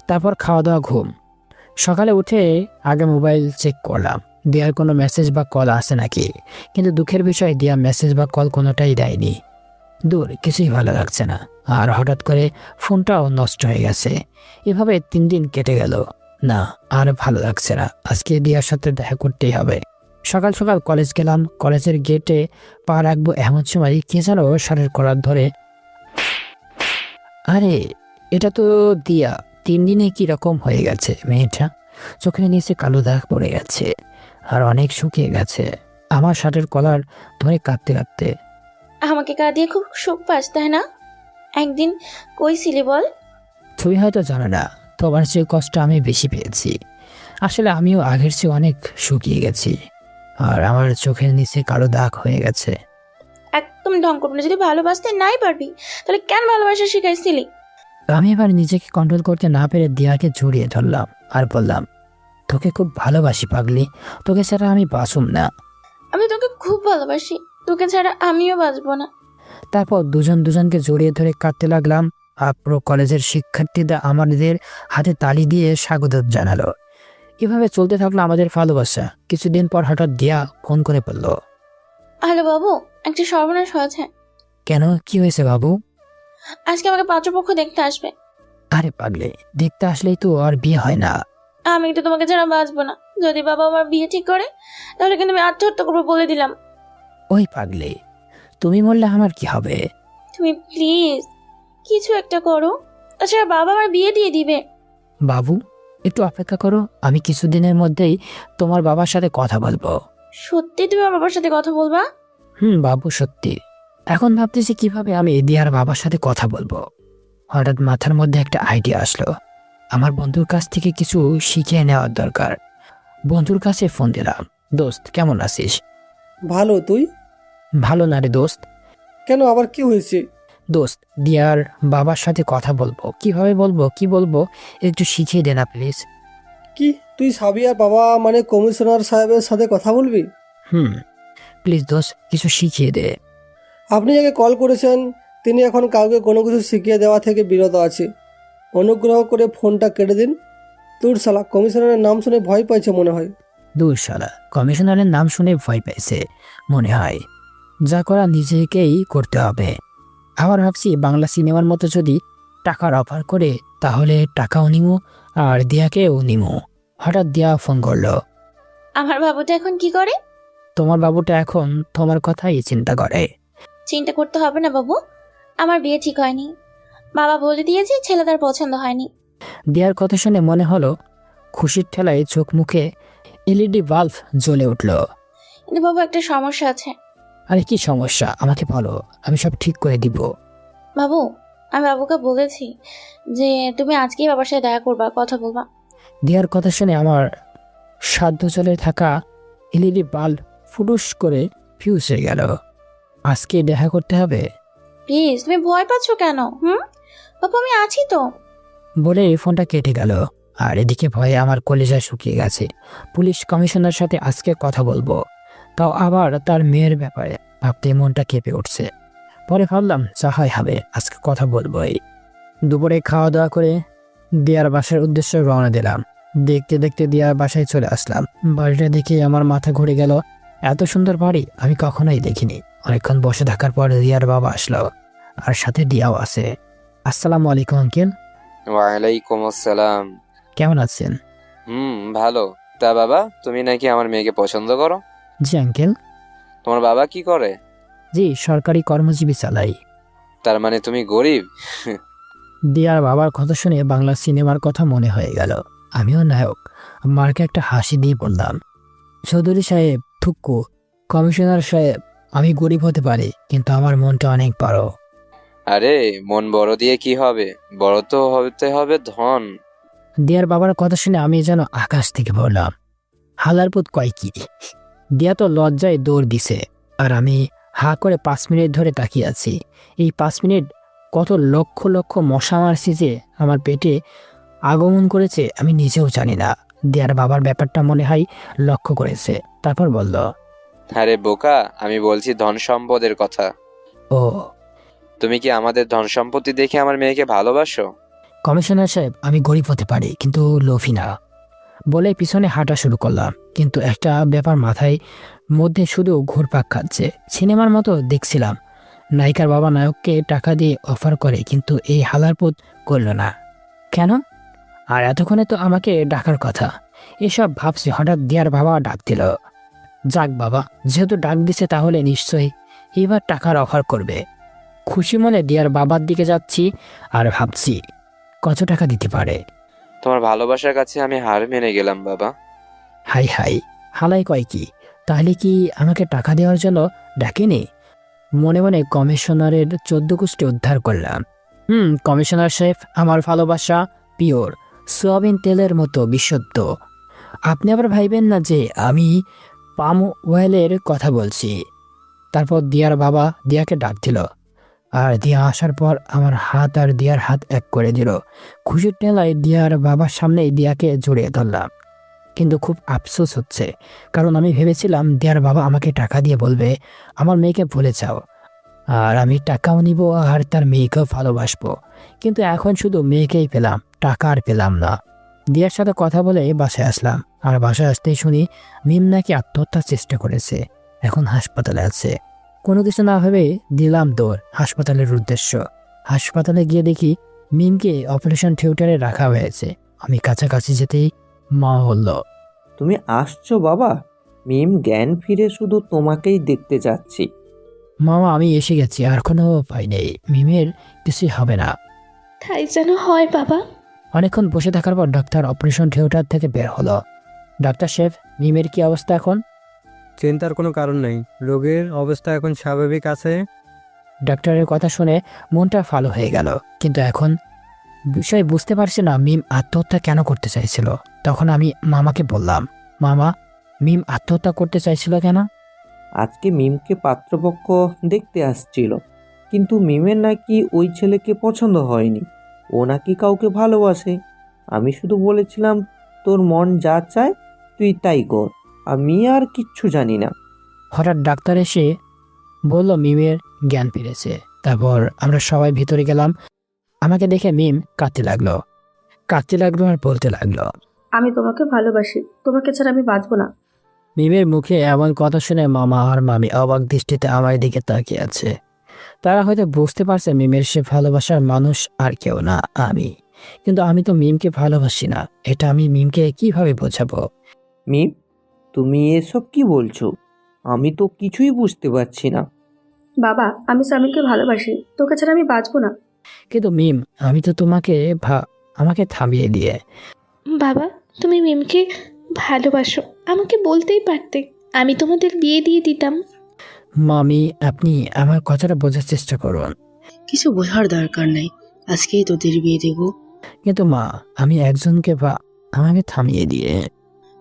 তারপর খাওয়া দাওয়া, ঘুম। সকালে উঠে আগে মোবাইল চেক করলাম দিয়ার কোনো মেসেজ বা কল আসে নাকি, কিন্তু দুঃখের বিষয় দিয়া মেসেজ বা কল কোনোটাই দেয়নি। দূর, কিছুই ভালো লাগছে না। আর হঠাৎ করে ফোনটাও নষ্ট হয়ে গেছে। এভাবে 3 দিন কেটে গেল। না, আর ভালো লাগছে না। আজকে দিয়ার সাথে দেখা করতেই হবে। সকাল সকাল কলেজ গেলাম। কলেজের গেটে পা রাখবো এমন সময় কে যেন শাড়ির কলার ধরে। আরে, এটা তো দিয়া। 3 দিনে কি রকম হয়ে গেছে মেয়েটা। চোখের নিচে কালো দাগ পড়ে গেছে আর অনেক শুকিয়ে গেছে। আমার শার্টের কলার ধরে কাঁদতে কাঁদতে। আমাকে কাঁদিয়ে খুব সুখ পাস, তাই না? একদিন কইছিলি বল? তুমি হয়তো জানো না, তোমার চেয়ে কষ্ট আমি বেশি পেয়েছি। আসলে আমিও আগের চেয়ে অনেক শুকিয়ে গেছি, আর আমার চোখের নিচে কালো দাগ হয়ে গেছে। একদম ঢং করবি না। যদি ভালোবাসতে নাই পারবি তাহলে কেন ভালোবাসা শিখাইছিলি? আমি এবার নিজেকে কন্ট্রোল করতে না পেরে দিয়াকে জড়িয়ে ধরলাম আর বললাম, তোকে খুব ভালোবাসি পাগলি, তোকে ছাড়া আমি বাঁচুম না। আমি তোকে খুব ভালোবাসি, তোকে ছাড়া আমিও বাঁচবো না। তারপর দুজনকে জড়িয়ে ধরে কাঁদতে লাগলাম। আর পুরো কলেজের শিক্ষার্থীরা আমাদের হাতে তালি দিয়ে স্বাগত জানালো। এভাবে চলতে থাকলো আমাদের ভালোবাসা। কিছুদিন পর হঠাৎ দিয়া ফোন করে বলল, হ্যালো বাবু, একটা সর্বনাশ হয়েছে। কেন, কি হয়েছে বাবু? আজকে আমাকে পাত্রপক্ষ দেখতে আসবে। আরে পাগলে, দেখতে আসলেই তো আর বিয়ে হয় না। আমি তো তোমাকে ছাড়া বাঁচবো না। যদি বাবা আমার বিয়ে ঠিক করে তাহলে কিন্তু আমি আত্মহত্যা করবো বলে দিলাম। ওই পাগলে, তুমি বললে আমার কি হবে? তুমি প্লিজ কিছু একটা করো, তাছাড়া বাবা আমার বিয়ে দিয়ে দিবে। বাবু, একটু অপেক্ষা করো, আমি কিছুদিনের মধ্যেই তোমার বাবার সাথে কথা বলবো। সত্যি তুমি আমার বাবার সাথে কথা বলবা? বাবু সত্যি। এখন ভাবতেছি কিভাবে আমি দিয়ার বাবার সাথে কথা বলবো। হঠাৎ মাথার মধ্যে একটা আইডিয়া আসলো। আমার বন্ধুর কাছ থেকে কিছু শিখিয়ে নেওয়ার দরকার। বন্ধুর কাছে ফোন দিলাম। দোস্ত, কেমন আছিস? ভালো, তুই? ভালো না রে দোস্ত। কেন, আবার কি হয়েছে? দোস্ত, দিয়ার বাবার সাথে কথা বলবো, কিভাবে বলবো, কি বলবো, একটু শিখিয়ে দে না প্লিজ। কি, তুই সাবিয়ার বাবা মানে কমিশনার সাহেবের সাথে কথা বলবি? প্লিজ দোস্ত, কিছু শিখিয়ে দে। আপনি যাকে কল করেছেন তিনি এখন কাউকে কোনো কিছু শিখিয়ে দেওয়া থেকে বিরত আছে। অনুগ্রহ করে ফোনটা কেটে দিন। তোর শালা কমিশনারের নাম শুনে ভয় পাইছে মনে হয়। দূর শালা, কমিশনারের নাম শুনে ভয় পাইছে মনে হয়। যা করা নিজেকেই করতে হবে। আবার ভাবছি বাংলা সিনেমার মতো যদি টাকার অফার করে তাহলে টাকাও নিমু আর দিয়াকেও নিমু। হঠাৎ দিয়া ফোন করলো। আমার বাবুটা এখন কি করে? তোমার বাবুটা এখন তোমার কথাই চিন্তা করে। চিন্তা করতে হবে না বাবু, আমার বিয়ে ঠিক হয়নি। বাবা বলে দিয়েছে ছেলে তার পছন্দ হয়নি। দিয়ার কথা শুনে মনে হলো খুশির ঠেলায় চোখ মুখে এলইডি বাল্ব জ্বলে উঠল। কিন্তু বাবু, একটা সমস্যা আছে। আরে কি সমস্যা, আমাকে বলো, আমি সব ঠিক করে দিব। বাবু, আমি বাবুকে বলেছি যে তুমি আজকেই বাবার সাথে দেখা করবা, কথা বলবা। দিয়ার কথা শুনে আমার সাধ্য জলে থাকা এলইডি বাল্ব ফুটুস করে ফিউজ হয়ে গেল। আজকে দেখা করতে হবে? প্লিজ, তুমি ভয় পাচ্ছ কেন? বাবু, আমি আছি তো। বলে ফোনটা কেটে গেল। আর এদিকে ভয়ে আমার কলিজা শুকিয়ে গেছে। পুলিশ কমিশনার সাথে আজকে কথা বলবো, তাও আবার তার মেয়ের ব্যাপারে। ভাবতে মনটা কেঁপে উঠছে। পরে ভাবলাম যা হয় হবে, আজকে কথা বলবোই। দুপুরে খাওয়া দাওয়া করে দিয়ার বাসার উদ্দেশ্যে রওনা দিলাম। দেখতে দেখতে দিয়ার বাসায় চলে আসলাম। বাড়িটা দেখে আমার মাথা ঘুরে গেল। এত সুন্দর বাড়ি আমি কখনোই দেখিনি। অনেকক্ষণ বসে থাকার পর দিয়ার বাবা আসলো, আর সাথে দিয়াও আছে। আসসালামু আলাইকুম আঙ্কেল, ওয়ালাইকুম আসসালাম। কেমন আছেন? ভালো। তা বাবা, তুমি নাকি আমার মেয়েকে পছন্দ করো? জি আঙ্কেল। তোমার বাবা কি করে? জি, সরকারি কর্মজীবী চালাই। তার মানে তুমি গরিব? দিয়ার বাবার কথা শুনে বাংলা সিনেমার কথা মনে হয়ে গেল। আমিও নায়ক। মার্কে একটা হাসি দিয়ে বললাম, চৌধুরী সাহেব, থুক্কু, কমিশনার সাহেব, আমি গরিব হতে পারি, কিন্তু আমার মনটা অনেক বড়। আরে মন বড় দিয়ে কি হবে? বড় তো হতে হবে ধন। দিয়ার বাবার কথা শুনে আমি যেন আকাশ থেকে বললাম, হালারপুত কয় কি? দিয়া তো লজ্জায় দৌড় দিছে, আর আমি হা করে 5 মিনিট ধরে তাকিয়ে আছি। এই 5 মিনিট কত লক্ষ লক্ষ মশা মারছি যে আমার পেটে আগমন করেছে আমি নিজেও জানি না। দিয়ার বাবার ব্যাপারটা মনে হয় লক্ষ্য করেছে, তারপর বলল, আরে বোকা, আমি বলছি ধন সম্পদের কথা। ও তুমি কি আমাদের ধন সম্পত্তি দেখে আমার মেয়েকে ভালোবাসো? কমিশনার সাহেব, আমি গরিব হতে পারি কিন্তু লোভী না। বলে পিছনে হাঁটা শুরু করলাম, কিন্তু একটা ব্যাপার মাথায় মধ্যে শুধু ঘুরপাক খাচ্ছে। সিনেমার মতো দেখছিলাম, নায়িকার বাবা নায়ককে টাকা দিয়ে অফার করে, কিন্তু এই হালারপুত করল না কেন? আর এতক্ষণে তো আমাকে ডাকার কথা। এসব ভাবছি, হঠাৎ দিয়ার বাবা ডাক দিল। যাক বাবা, যেহেতু ডাক দিছে তাহলে নিশ্চয়ই এবার টাকার অফার করবে। খুশি মনে দিয়ার বাবার দিকে যাচ্ছি আর ভাবছি কত টাকা দিতে পারে। তোমার ভালোবাসার কাছে আমি হার মেনে গেলাম বাবা। হাই হাই, হালাই কয় কি? তাহলে কি আমাকে টাকা দেওয়ার জন্য ডাকেনি? মনে মনে কমিশনারের 14 গোষ্ঠী উদ্ধার করলাম। কমিশনার সাহেব, আমার ভালোবাসা পিওর, সোয়াবিন তেলের মতো বিশুদ্ধ। আপনি আবার ভাইবেন না যে আমি পাম অয়েলের কথা বলছি। তারপর দিয়ার বাবা দিয়াকে ডাক দিল, আর দিয়া আসার পর আমার হাত আর দিয়ার হাত এক করে দিল। খুশির টেলায় দিয়ার বাবার সামনেই দিয়াকে জড়িয়ে ধরলাম। কিন্তু খুব আফসোস হচ্ছে, কারণ আমি ভেবেছিলাম দিয়ার বাবা আমাকে টাকা দিয়ে বলবে আমার মেয়েকে ভুলে যাও, আর আমি টাকাও নিব আর তার মেয়েকেও ভালোবাসবো। কিন্তু এখন শুধু মেয়েকেই পেলাম, টাকা আর পেলাম না। দিয়ার সাথে কথা বলে বাসায় আসলাম, আর বাসায় আসতেই শুনি মিম নাকি আত্মহত্যার চেষ্টা করেছে, এখন হাসপাতালে আছে। কোনো কিছু না ভেবে দিলাম দৌড় হাসপাতালের উদ্দেশ্য। হাসপাতালে গিয়ে দেখি মিমকে অপারেশন থিয়েটারে রাখা হয়েছে। আমি কাছাকাছি যেতেই মা বলল, তুমি আসছো বাবা? মিম জ্ঞান ফিরে শুধু তোমাকেই দেখতে যাচ্ছি। মামা আমি এসে গেছি, আর কোনো উপায় নেই, মিমের কিছুই হবে না। তাই যেন হয় বাবা। অনেকক্ষণ বসে থাকার পর ডাক্তার অপারেশন থিয়েটার থেকে বের হলো। ডাক্তার সাহেব, মিমের কি অবস্থা এখন? চিন্তার কোনো কারণ নেই, রোগীর অবস্থা এখন স্বাভাবিক আছে। ডাক্তারের কথা শুনে মনটা ভালো হয়ে গেল, কিন্তু এখন বিষয় বুঝতে পারছি না মিম আত্মহত্যা কেন করতে চাইছিল। তখন আমি মামাকে বললাম, মামা, মিম আত্মহত্যা করতে চাইছিল কেন? আজকে মিমকে পাত্রপক্ষ দেখতে আসছিল, কিন্তু মিমের নাকি ওই ছেলেকে পছন্দ হয়নি। ও নাকি কাউকে ভালোবাসে। আমি শুধু বলেছিলাম তোর মন যা চায় তুই তাই কর, আমি আর কিচ্ছু জানি না। হঠাৎ ডাক্তার এসে বলল মিমের জ্ঞান ফিরেছে। তারপর আমরা সবাই ভিতরে গেলাম। আমাকে দেখে মিম কাঁদতে লাগলো আর বলতে লাগলো, আমি তোমাকে ভালোবাসি, তোমাকে ছাড়া আমি বাঁচবো না। মিমের মুখে এমন কথা শুনে মামা আর মামি অবাক দৃষ্টিতে আমার দিকে তাকিয়ে আছে। তারা হয়তো বুঝতে পারছে মিমের সে ভালোবাসার মানুষ আর কেউ না, আমি। কিন্তু আমি তো মিমকে ভালোবাসি না, এটা আমি মিমকে কিভাবে বোঝাবো? মিম, তুমি এসব কি বলছো? আমি তো কিছুই বুঝতে পারছি না। বাবা, আমি সামিরকে ভালোবাসি, তোকে ছাড়া আমি বাঁচবো না। কিন্তু মিম, আমি তো তোমাকে আমাকে থামিয়ে দিয়ে। বাবা, তুমি মিমকে ভালোবাসো, আমাকে বলতেই পারতে, আমি তোমাদের বিয়ে দিয়ে দিতাম। মামি, আপনি আমার কথাটা বোঝার চেষ্টা করুন। কিছু বোঝার দরকার নেই, আজকেই তোদের বিয়ে দেব। কিন্তু মা, আমি একজনকে আমাকে থামিয়ে দিয়ে।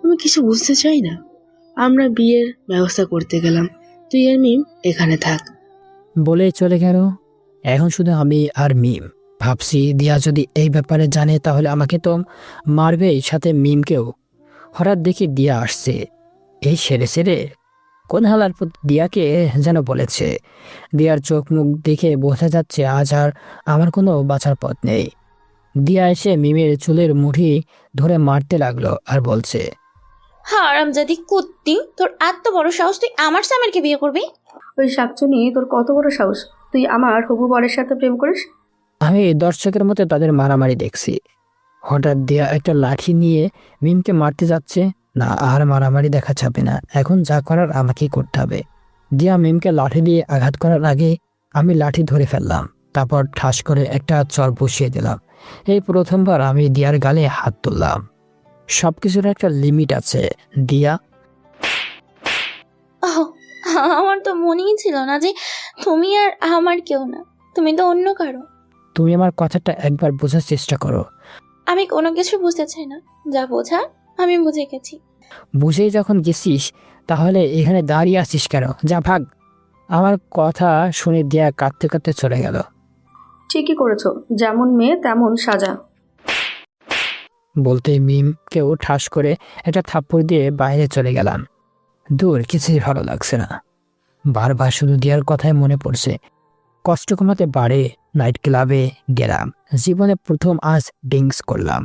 আমি কিছু বুঝতে চাই না, আমরা বিয়ের ব্যবস্থা করতে গেলাম, তুই আর মিম এখানে থাক। বলে চলে গেল। এখন শুধু আমি আর মিম। ভাবছি দিয়া যদি এই ব্যাপারে জানে তাহলে আমাকে তো মারবে, সাথে মিমকেও। হঠাৎ দেখি দিয়া আসছে। এই সেরে কোন হালার পুত দিয়াকে যেন বলেছে। দিয়ার চোখ মুখ দেখে বোঝা যাচ্ছে আজ আর আমার কোনো বাঁচার পথ নেই। দিয়া এসে মিমের চুলের মুঠি ধরে মারতে লাগলো আর বলছে, হারামজাদি কুত্তি, তোর এত বড় সাহস তুই আমার স্বামীকে বিয়ে করবি? ওই শাকচুনি, তোর কত বড় সাহস তুই আমার হবু বরের সাথে প্রেম করিস? আমি দর্শকের মতো তাদের মারামারি দেখছি। হঠাৎ দিয়া একটা লাঠি নিয়ে মিমকে মারতে যাচ্ছে। না, আর মারামারি দেখা যাবে না, এখন যা করার আমাকেই করতে হবে। দিয়া মিমকে লাঠি দিয়ে আঘাত করার আগে আমি লাঠি ধরে ফেললাম, তারপর ঠাস করে একটা চর বসিয়ে দিলাম। এই প্রথমবার আমি দিয়ার গালে হাত তুললাম। সবকিছুর একটা লিমিট আছে দিয়া। ওহ, আমার তো মনেই ছিল না যে তুমি আর আমার কেউ না, তুমি তো অন্য কারো। তুমি আমার কথাটা একবার বোঝার চেষ্টা করো। আমি কোনো কিছু বুঝতে চাই না, যা বোঝার আমি বুঝে গেছি। বুঝেই যখন গেছিস তাহলে এখানে দাঁড়িয়ে আছিস কেন? যা ভাগ। আমার কথা শুনে দিয়া কাঁদতে কাঁদতে চলে গেল। ঠিকই করেছো, যেমন মেয়ে তেমন সাজা। বলতে মিমকেও ঠাস করে একটা থাপ্পড় দিয়ে বাইরে চলে গেলাম। দূর, কিছুই ভালো লাগছে না। বারবার শুধু দিয়ার কথাই মনে পড়ছে। কষ্ট কমাতে বারে নাইট ক্লাবে গেলাম। জীবনে প্রথম আজ ড্রিঙ্কস করলাম।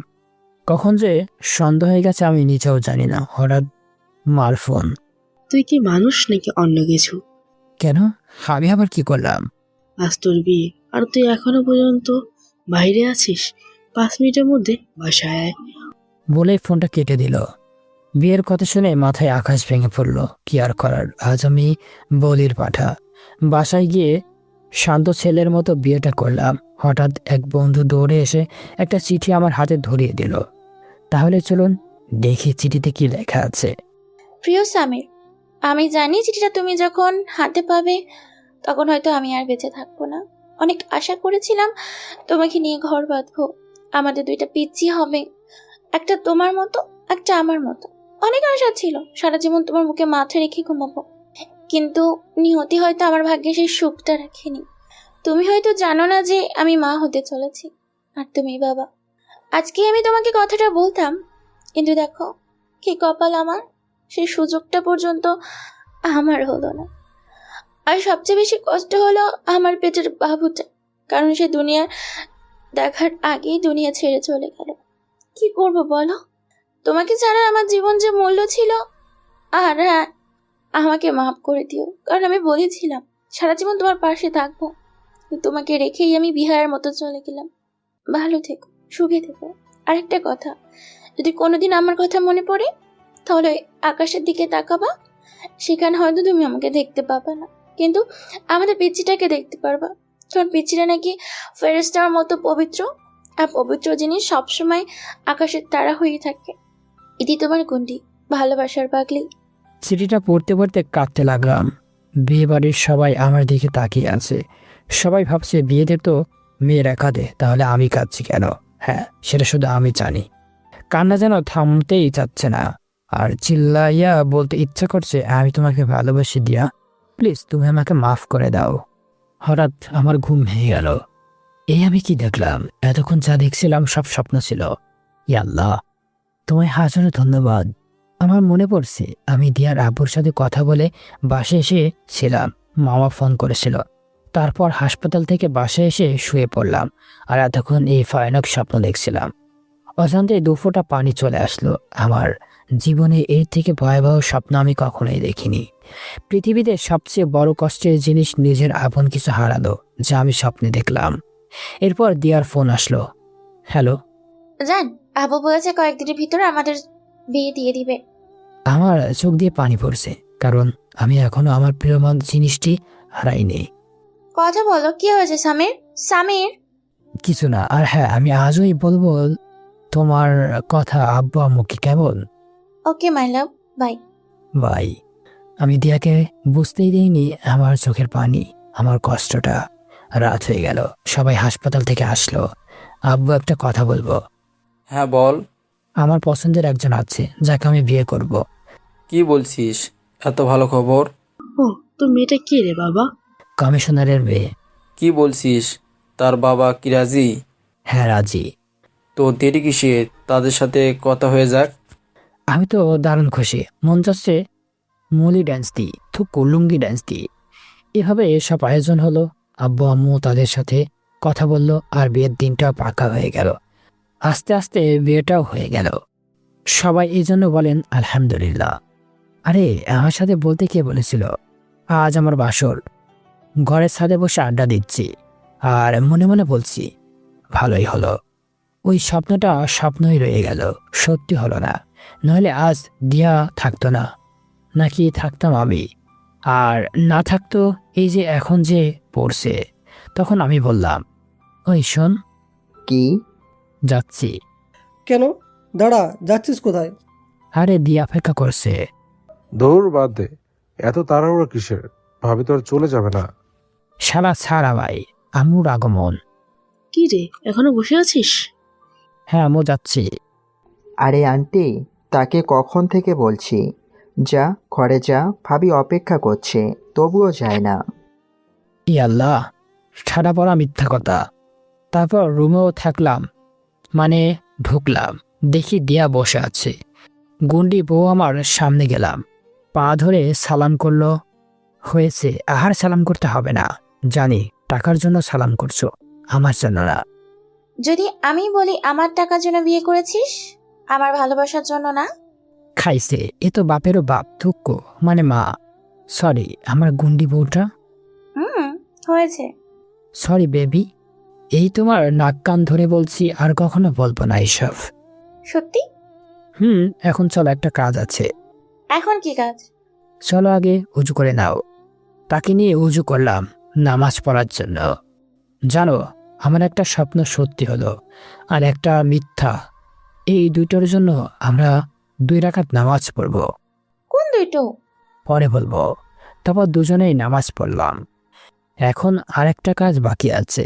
কখন যে সন্ধ্যা হয়ে গেছে আমি নিজেও জানি না। হঠাৎ মার ফোন। তুই কি মানুষ নাকি অন্য কিছু? কেন? আমি আবার কি করলাম? আজ তোর বিয়ে, আর তুই এখনো পর্যন্ত বাইরে আছিস। 5 মিনিটের মধ্যে বাসায় আয়। বলে ফোনটা কেটে দিল। বিয়ের কথা শুনে মাথায় আকাশ ভেঙে পড়ল। কি আর করার, আজ আমি বলির পাঠা। বাসায় গিয়ে শান্ত ছেলের মতো বিয়েটা করলাম। হঠাৎ এক বন্ধু দৌড়ে এসে একটা চিঠি আমার হাতে ধরিয়ে দিল। তাহলে চলুন দেখি চিঠিতে কি লেখা আছে। প্রিয় সামির, আমি জানি চিঠিটা তুমি যখন হাতে পাবে তখন হয়তো আমি আর বেঁচে থাকবো না। অনেক আশা করেছিলাম তোমাকে নিয়ে ঘর বাঁধবো, আমাদের 2টা পিচ্চি হবে, একটা তোমার মতো একটা আমার মতো। অনেক আশা ছিল সারা জীবন তোমার মুখে মাথা রেখে ঘুমাবো। কিন্তু নিয়তি হয়তো আমার ভাগ্যে সেই সুখটা রাখেনি। তুমি হয়তো জানো না যে আমি মা হতে চলেছি, আর তুমি বাবা। আজকে আমি তোমাকে কথাটা বলতাম, কিন্তু দেখো কি কপাল আমার, সেই সুযোগটা পর্যন্ত আমার হলো না। আর সবচেয়ে বেশি কষ্ট হলো আমার পেটের বাবুটা, কারণ সে দুনিয়া দেখার আগেই দুনিয়া ছেড়ে চলে গেল। কি করব বলো? তোমাকে ছাড়া আমার জীবন যে মূল্য ছিল। আর হ্যাঁ, আমাকে মাফ করে দিও, কারণ আমি বলেছিলাম সারা জীবন তোমার পাশে থাকবো। তোমাকে রেখেই আমি বিহারের মতো চলে গেলাম। ভালো থেকো, সুখে থেকো। আরেকটা কথা, যদি কোনোদিন আমার কথা মনে পড়ে তাহলে আকাশের দিকে তাকাবা। সেখানে হয়তো তুমি আমাকে দেখতে পাবা না, কিন্তু আমাদের পিচ্চিটাকে দেখতে পারবা। কারণ পিচ্চিটা নাকি ফেরেশতার মতো পবিত্র, আর পবিত্র জিনিস সবসময় আকাশের তারা হয়ে থাকে। এটি তোমার গুন্ডি, ভালোবাসার পাগলি। চিঠিটা পড়তে পড়তে কাঁদতে লাগলাম। বিয়ে বাড়ির সবাই আমার দিকে তাকিয়ে আছে। সবাই ভাবছে বিয়েতে তো মেয়েরা কাঁদে, তাহলে আমি কাঁদছি কেন? হ্যাঁ, সেটা শুধু আমি জানি। কান্না যেন থামতেই চাচ্ছে না, আর চিল্লাইয়া বলতে ইচ্ছা করছে, আমি তোমাকে ভালোবাসি দিয়া, প্লিজ তুমি আমাকে মাফ করে দাও। হঠাৎ আমার ঘুম ভেঙে গেল। এই আমি কি দেখলাম? এতক্ষণ যা দেখছিলাম সব স্বপ্ন ছিল। ইয়াল্লাহ, তোমায় হাজারো ধন্যবাদ। আমার মনে পড়ছে আমি দিয়ার আব্বুর সাথে কথা বলে বাসে এসেছিলাম। মামা ফোন করেছিল। তারপর হাসপাতাল থেকে বাসায় এসে শুয়ে পড়লাম, আর এতক্ষণ এই ভয়ানক স্বপ্ন দেখছিলাম। অজান্তে 2 ফোঁটা পানি চলে আসলো। আমার জীবনে এর থেকে ভয়াবহ স্বপ্ন আমি কখনোই দেখিনি। পৃথিবীতে সবচেয়ে বড় কষ্টের জিনিস নিজের আপন কিছু হারালো, যা আমি স্বপ্নে দেখলাম। এরপর দিয়ার ফোন আসলো। হ্যালো। জান, আবু বলেছে কয়েকদিনের ভিতরে আমাদের বিয়ে দিয়ে দিবে। আমার চোখ দিয়ে পানি পড়ছে, কারণ আমি এখনো আমার প্রিয় জিনিসটি হারাইনি। কথা বলো, কি হয়েছে সামির? সামির, কিছু না। আর হ্যাঁ, আমি আজই বলবো তোমার কথা আব্বু আম্মুকে কেমন। ওকে মাই লাভ, বাই। ভাই, আমি দিয়াকে বুঝতেই দিইনি আমার চোখের পানি, আমার কষ্টটা। রাত হয়ে গেল, সবাই হাসপাতাল থেকে আসলো। আব্বু, একটা কথা বলবো। হ্যাঁ বল। আমার পছন্দের একজন আছে, যাকে আমি বিয়ে করব। কি বলছিস? এত ভালো খবর? ও, তোর মেয়েটা কে রে বাবা? কমিশনারের মেয়ে। কি বলছিস? তার বাবা কি রাজি? হ্যাঁ, রাজি। তো দেরি কিসে? তাদের সাথে কথা হয়ে যাক। আমি তো দারুণ খুশি। মন চাচ্ছে মলি ড্যান্স দিই, লুঙ্গি ড্যান্স দিই। এভাবে সব আয়োজন হলো। আব্বু আম্মু তাদের সাথে কথা বলল আর বিয়ের দিনটা পাকা হয়ে গেল। আস্তে আস্তে বিয়েটাও হয়ে গেল। সবাই এই জন্য বলেন আলহামদুলিল্লাহ। আরে আমার সাথে বলতে কে বলেছিল? আজ আমার বাসর। ঘরের ছাদে বসে আড্ডা দিচ্ছি আর মনে মনে বলছি ভালোই হলো। ওই স্বপ্নটা স্বপ্নই রয়ে গেল, সত্যি হলো না। নইলে আজ দিয়া থাকতো না, নাকি থাকতাম আমি? আর না থাকতো এই যে এখন যে পড়ছে। তখন আমি বললাম, ওই শোন, কি? যাচ্ছি। কেন? দাঁড়া, যাচ্ছিস কোথায়? আরে দিয়া অপেক্ষা করছে। দৌড় বাদ দে, এত তাড়াহুড়ো কিসের? ভাবি তো আর চলে যাবে না। শালা ছাড়া ভাই, আম্মুর আগমন। কি রে, এখনো বসে আছিস? হ্যাঁ আম্মু, যাচ্ছি। আরে আন্টি, তাকে কখন থেকে বলছি যা, ঘরে যা, ভাবি অপেক্ষা করছে, তবুও যায় না। ই আল্লাহ, ছাড়া পড়া মিথ্যা কথা। তারপর রুমেও থাকলাম, মানে ঢুকলাম, দেখি দিয়া বসে আছে। গুন্ডি বউ আমার সামনে গেলাম, পা ধরে সালাম করলো। হয়েছে, আহার সালাম করতে হবে না, জানি টাকার জন্য সালাম করছো, আমার জন্য না। যদি আমি বলি আমার টাকার জন্য বিয়ে করেছিস, আমার ভালোবাসার জন্য না? খাইছে, এ তো বাপেরও বাপ, দুঃখ মানে মা। সরি আমার গুন্ডি বউটা। হয়েছে। Sorry baby. এই তোমার নাক কান ধরে বলছি, আর কখনো বলবো না এইসব। সত্যি? এখন চলো, একটা কাজ আছে। এখন কি কাজ? চলো আগে উজু করে নাও। তাকে নিয়ে উজু করলাম নামাজ পড়ার জন্য। জানো, আমার একটা স্বপ্ন সত্যি হলো, আর একটা মিথ্যা। এই দুইটার জন্য আমরা 2 রাকাত নামাজ পড়ব। কোন দুইটো? পরে বলবো। তারপর দুজনেই নামাজ পড়লাম। এখন আরেকটা কাজ বাকি আছে।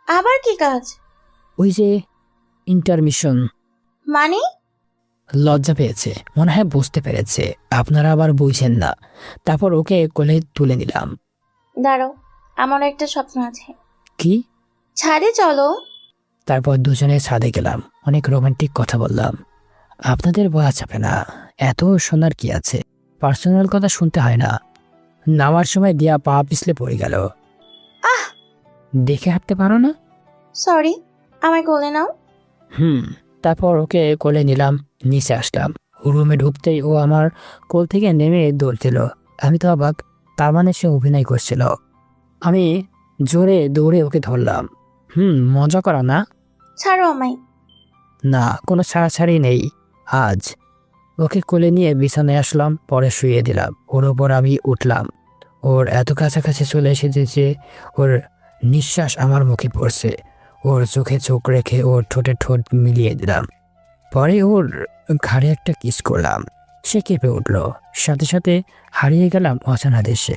আবার কি কাজ? ওই যে ইন্টারমিশন। মানে? লজ্জা পেয়েছে, মনে হয় বুঝতে পেরেছে, আপনারা আবার বুঝছেন না। তারপর ওকে কোলে তুলে নিলাম। দাঁড়াও, আমার একটা স্বপ্ন আছে। কি? ছাদে চলো। তারপর দুজনে ছাদে গেলাম, অনেক রোমান্টিক কথা বললাম। আপনাদের বলা যাবে না, এত শোনার কি আছে, পার্সোনাল কথা শুনতে হয় না। নামার সময় দিয়া পা পিছলে পড়ে গেল। আহ! দেখে হাঁটতে পারো না? সরি, আমায় কোলে নাও। তারপর ওকে কোলে নিলাম, নিচে আসলাম। রুমে ঢুকতেই ও আমার কোল থেকে নেমে দৌড় দিল। আমি তো অবাক, তার মানে সে অভিনয় করছিল। আমি জোরে দৌড়ে ওকে ধরলাম। মজা করা না? ছাড়ো আমায়। না, কোনো ছাড়াছাড়ি নেই আজ। ওকে কোলে নিয়ে বিছানায় আসলাম, পরে শুয়ে দিলাম। ওর ওপর আমি উঠলাম। ওর এত কাছাকাছি চলে এসেছে যে ওর নিঃশ্বাস আমার মুখে পড়ছে। ওর চোখে চোখ রেখে ওর ঠোঁটে ঠোঁট মিলিয়ে দিলাম। পরে ওর ঘাড়ে একটা কিস করলাম। সে কেঁপে উঠল, সাথে সাথে হারিয়ে গেলাম অজানা দেশে।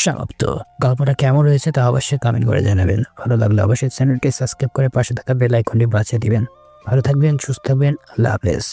সমাপ্ত। গল্পটা কেমন হয়েছে তা অবশ্যই কমেন্ট করে জানাবেন। ভালো লাগলে অবশ্যই চ্যানেলটি সাবস্ক্রাইব করে পাশে থাকা বেল আইকনটি বাজিয়ে দিবেন। ভালো থাকবেন, সুস্থ থাকবেন, আল্লাহ হাফেজ।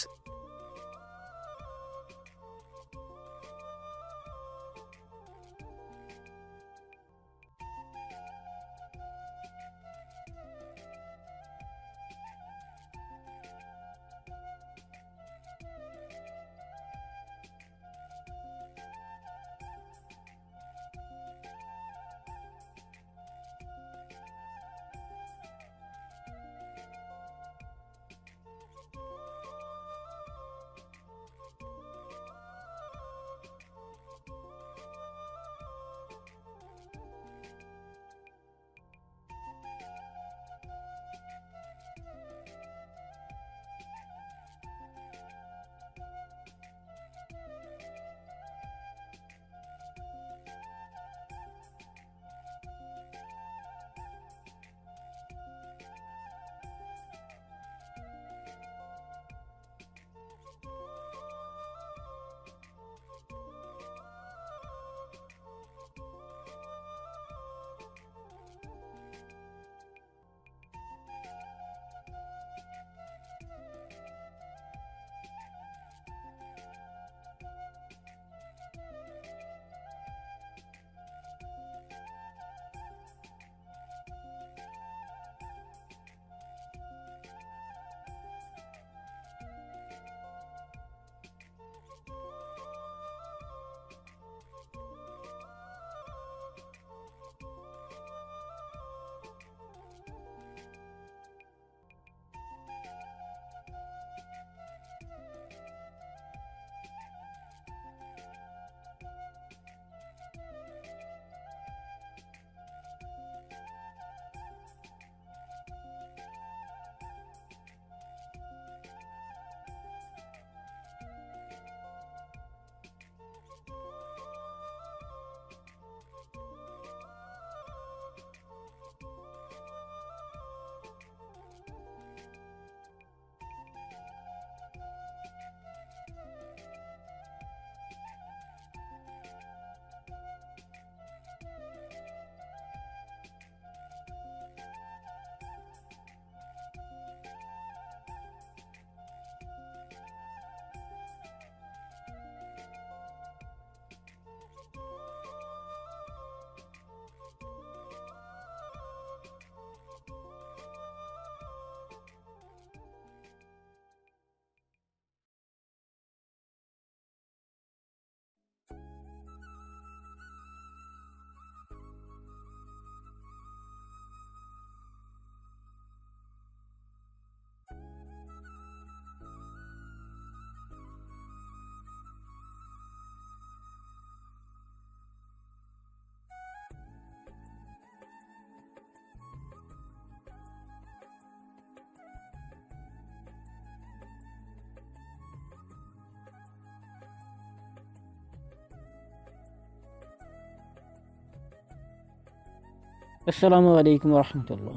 আসসালামু আলাইকুম রহমতুল্লাহ।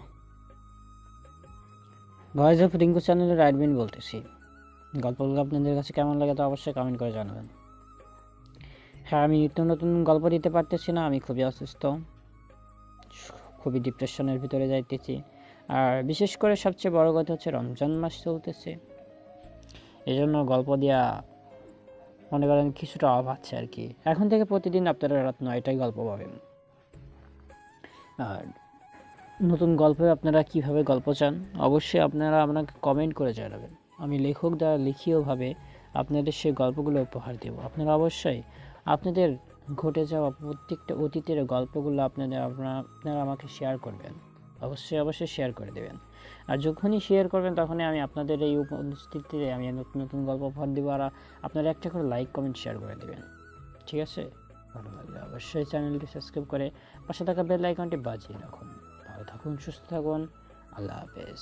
ভয়েস অফ রিঙ্কু চ্যানেলের অ্যাডমিন বলতেছি। গল্পগুলো আপনাদের কাছে কেমন লাগে তো অবশ্যই কমেন্ট করে জানাবেন। হ্যাঁ, আমি নিত্য নতুন গল্প দিতে পারতেছি না, আমি খুবই অসুস্থ, খুবই ডিপ্রেশনের ভিতরে যাইতেছি। আর বিশেষ করে সবচেয়ে বড় কথা হচ্ছে রমজান মাস চলতেছে, এই জন্য গল্প দেওয়া মনে করেন কিছুটা অভাব আছে আর কি। এখন থেকে প্রতিদিন আপনারা রাত 9টায় গল্প পাবেন। আর নতুন গল্পে আপনারা কিভাবে গল্প চান অবশ্যই আপনারা আপনাকে কমেন্ট করে জানাবেন। আমি লেখক দ্বারা লিখিতভাবে আপনাদের সেই গল্পগুলো উপহার দেব। আপনারা অবশ্যই আপনাদের ঘটে যাওয়া প্রত্যেকটা অতীতের গল্পগুলো আপনারা আমাকে শেয়ার করবেন। অবশ্যই শেয়ার করে দেবেন। আর যখনই শেয়ার করবেন তখনই আমি আপনাদের এই উপস্থিতিতে আমি নতুন নতুন গল্প উপহার দেবো। আর আপনারা একটা করে লাইক কমেন্ট শেয়ার করে দেবেন, ঠিক আছে? ভালো লাগলে অবশ্যই চ্যানেলটি সাবস্ক্রাইব করে পাশে থাকা বেল আইকনটি বাজিয়ে রাখুন। ভালো থাকুন, সুস্থ থাকুন, আল্লাহ হাফেজ।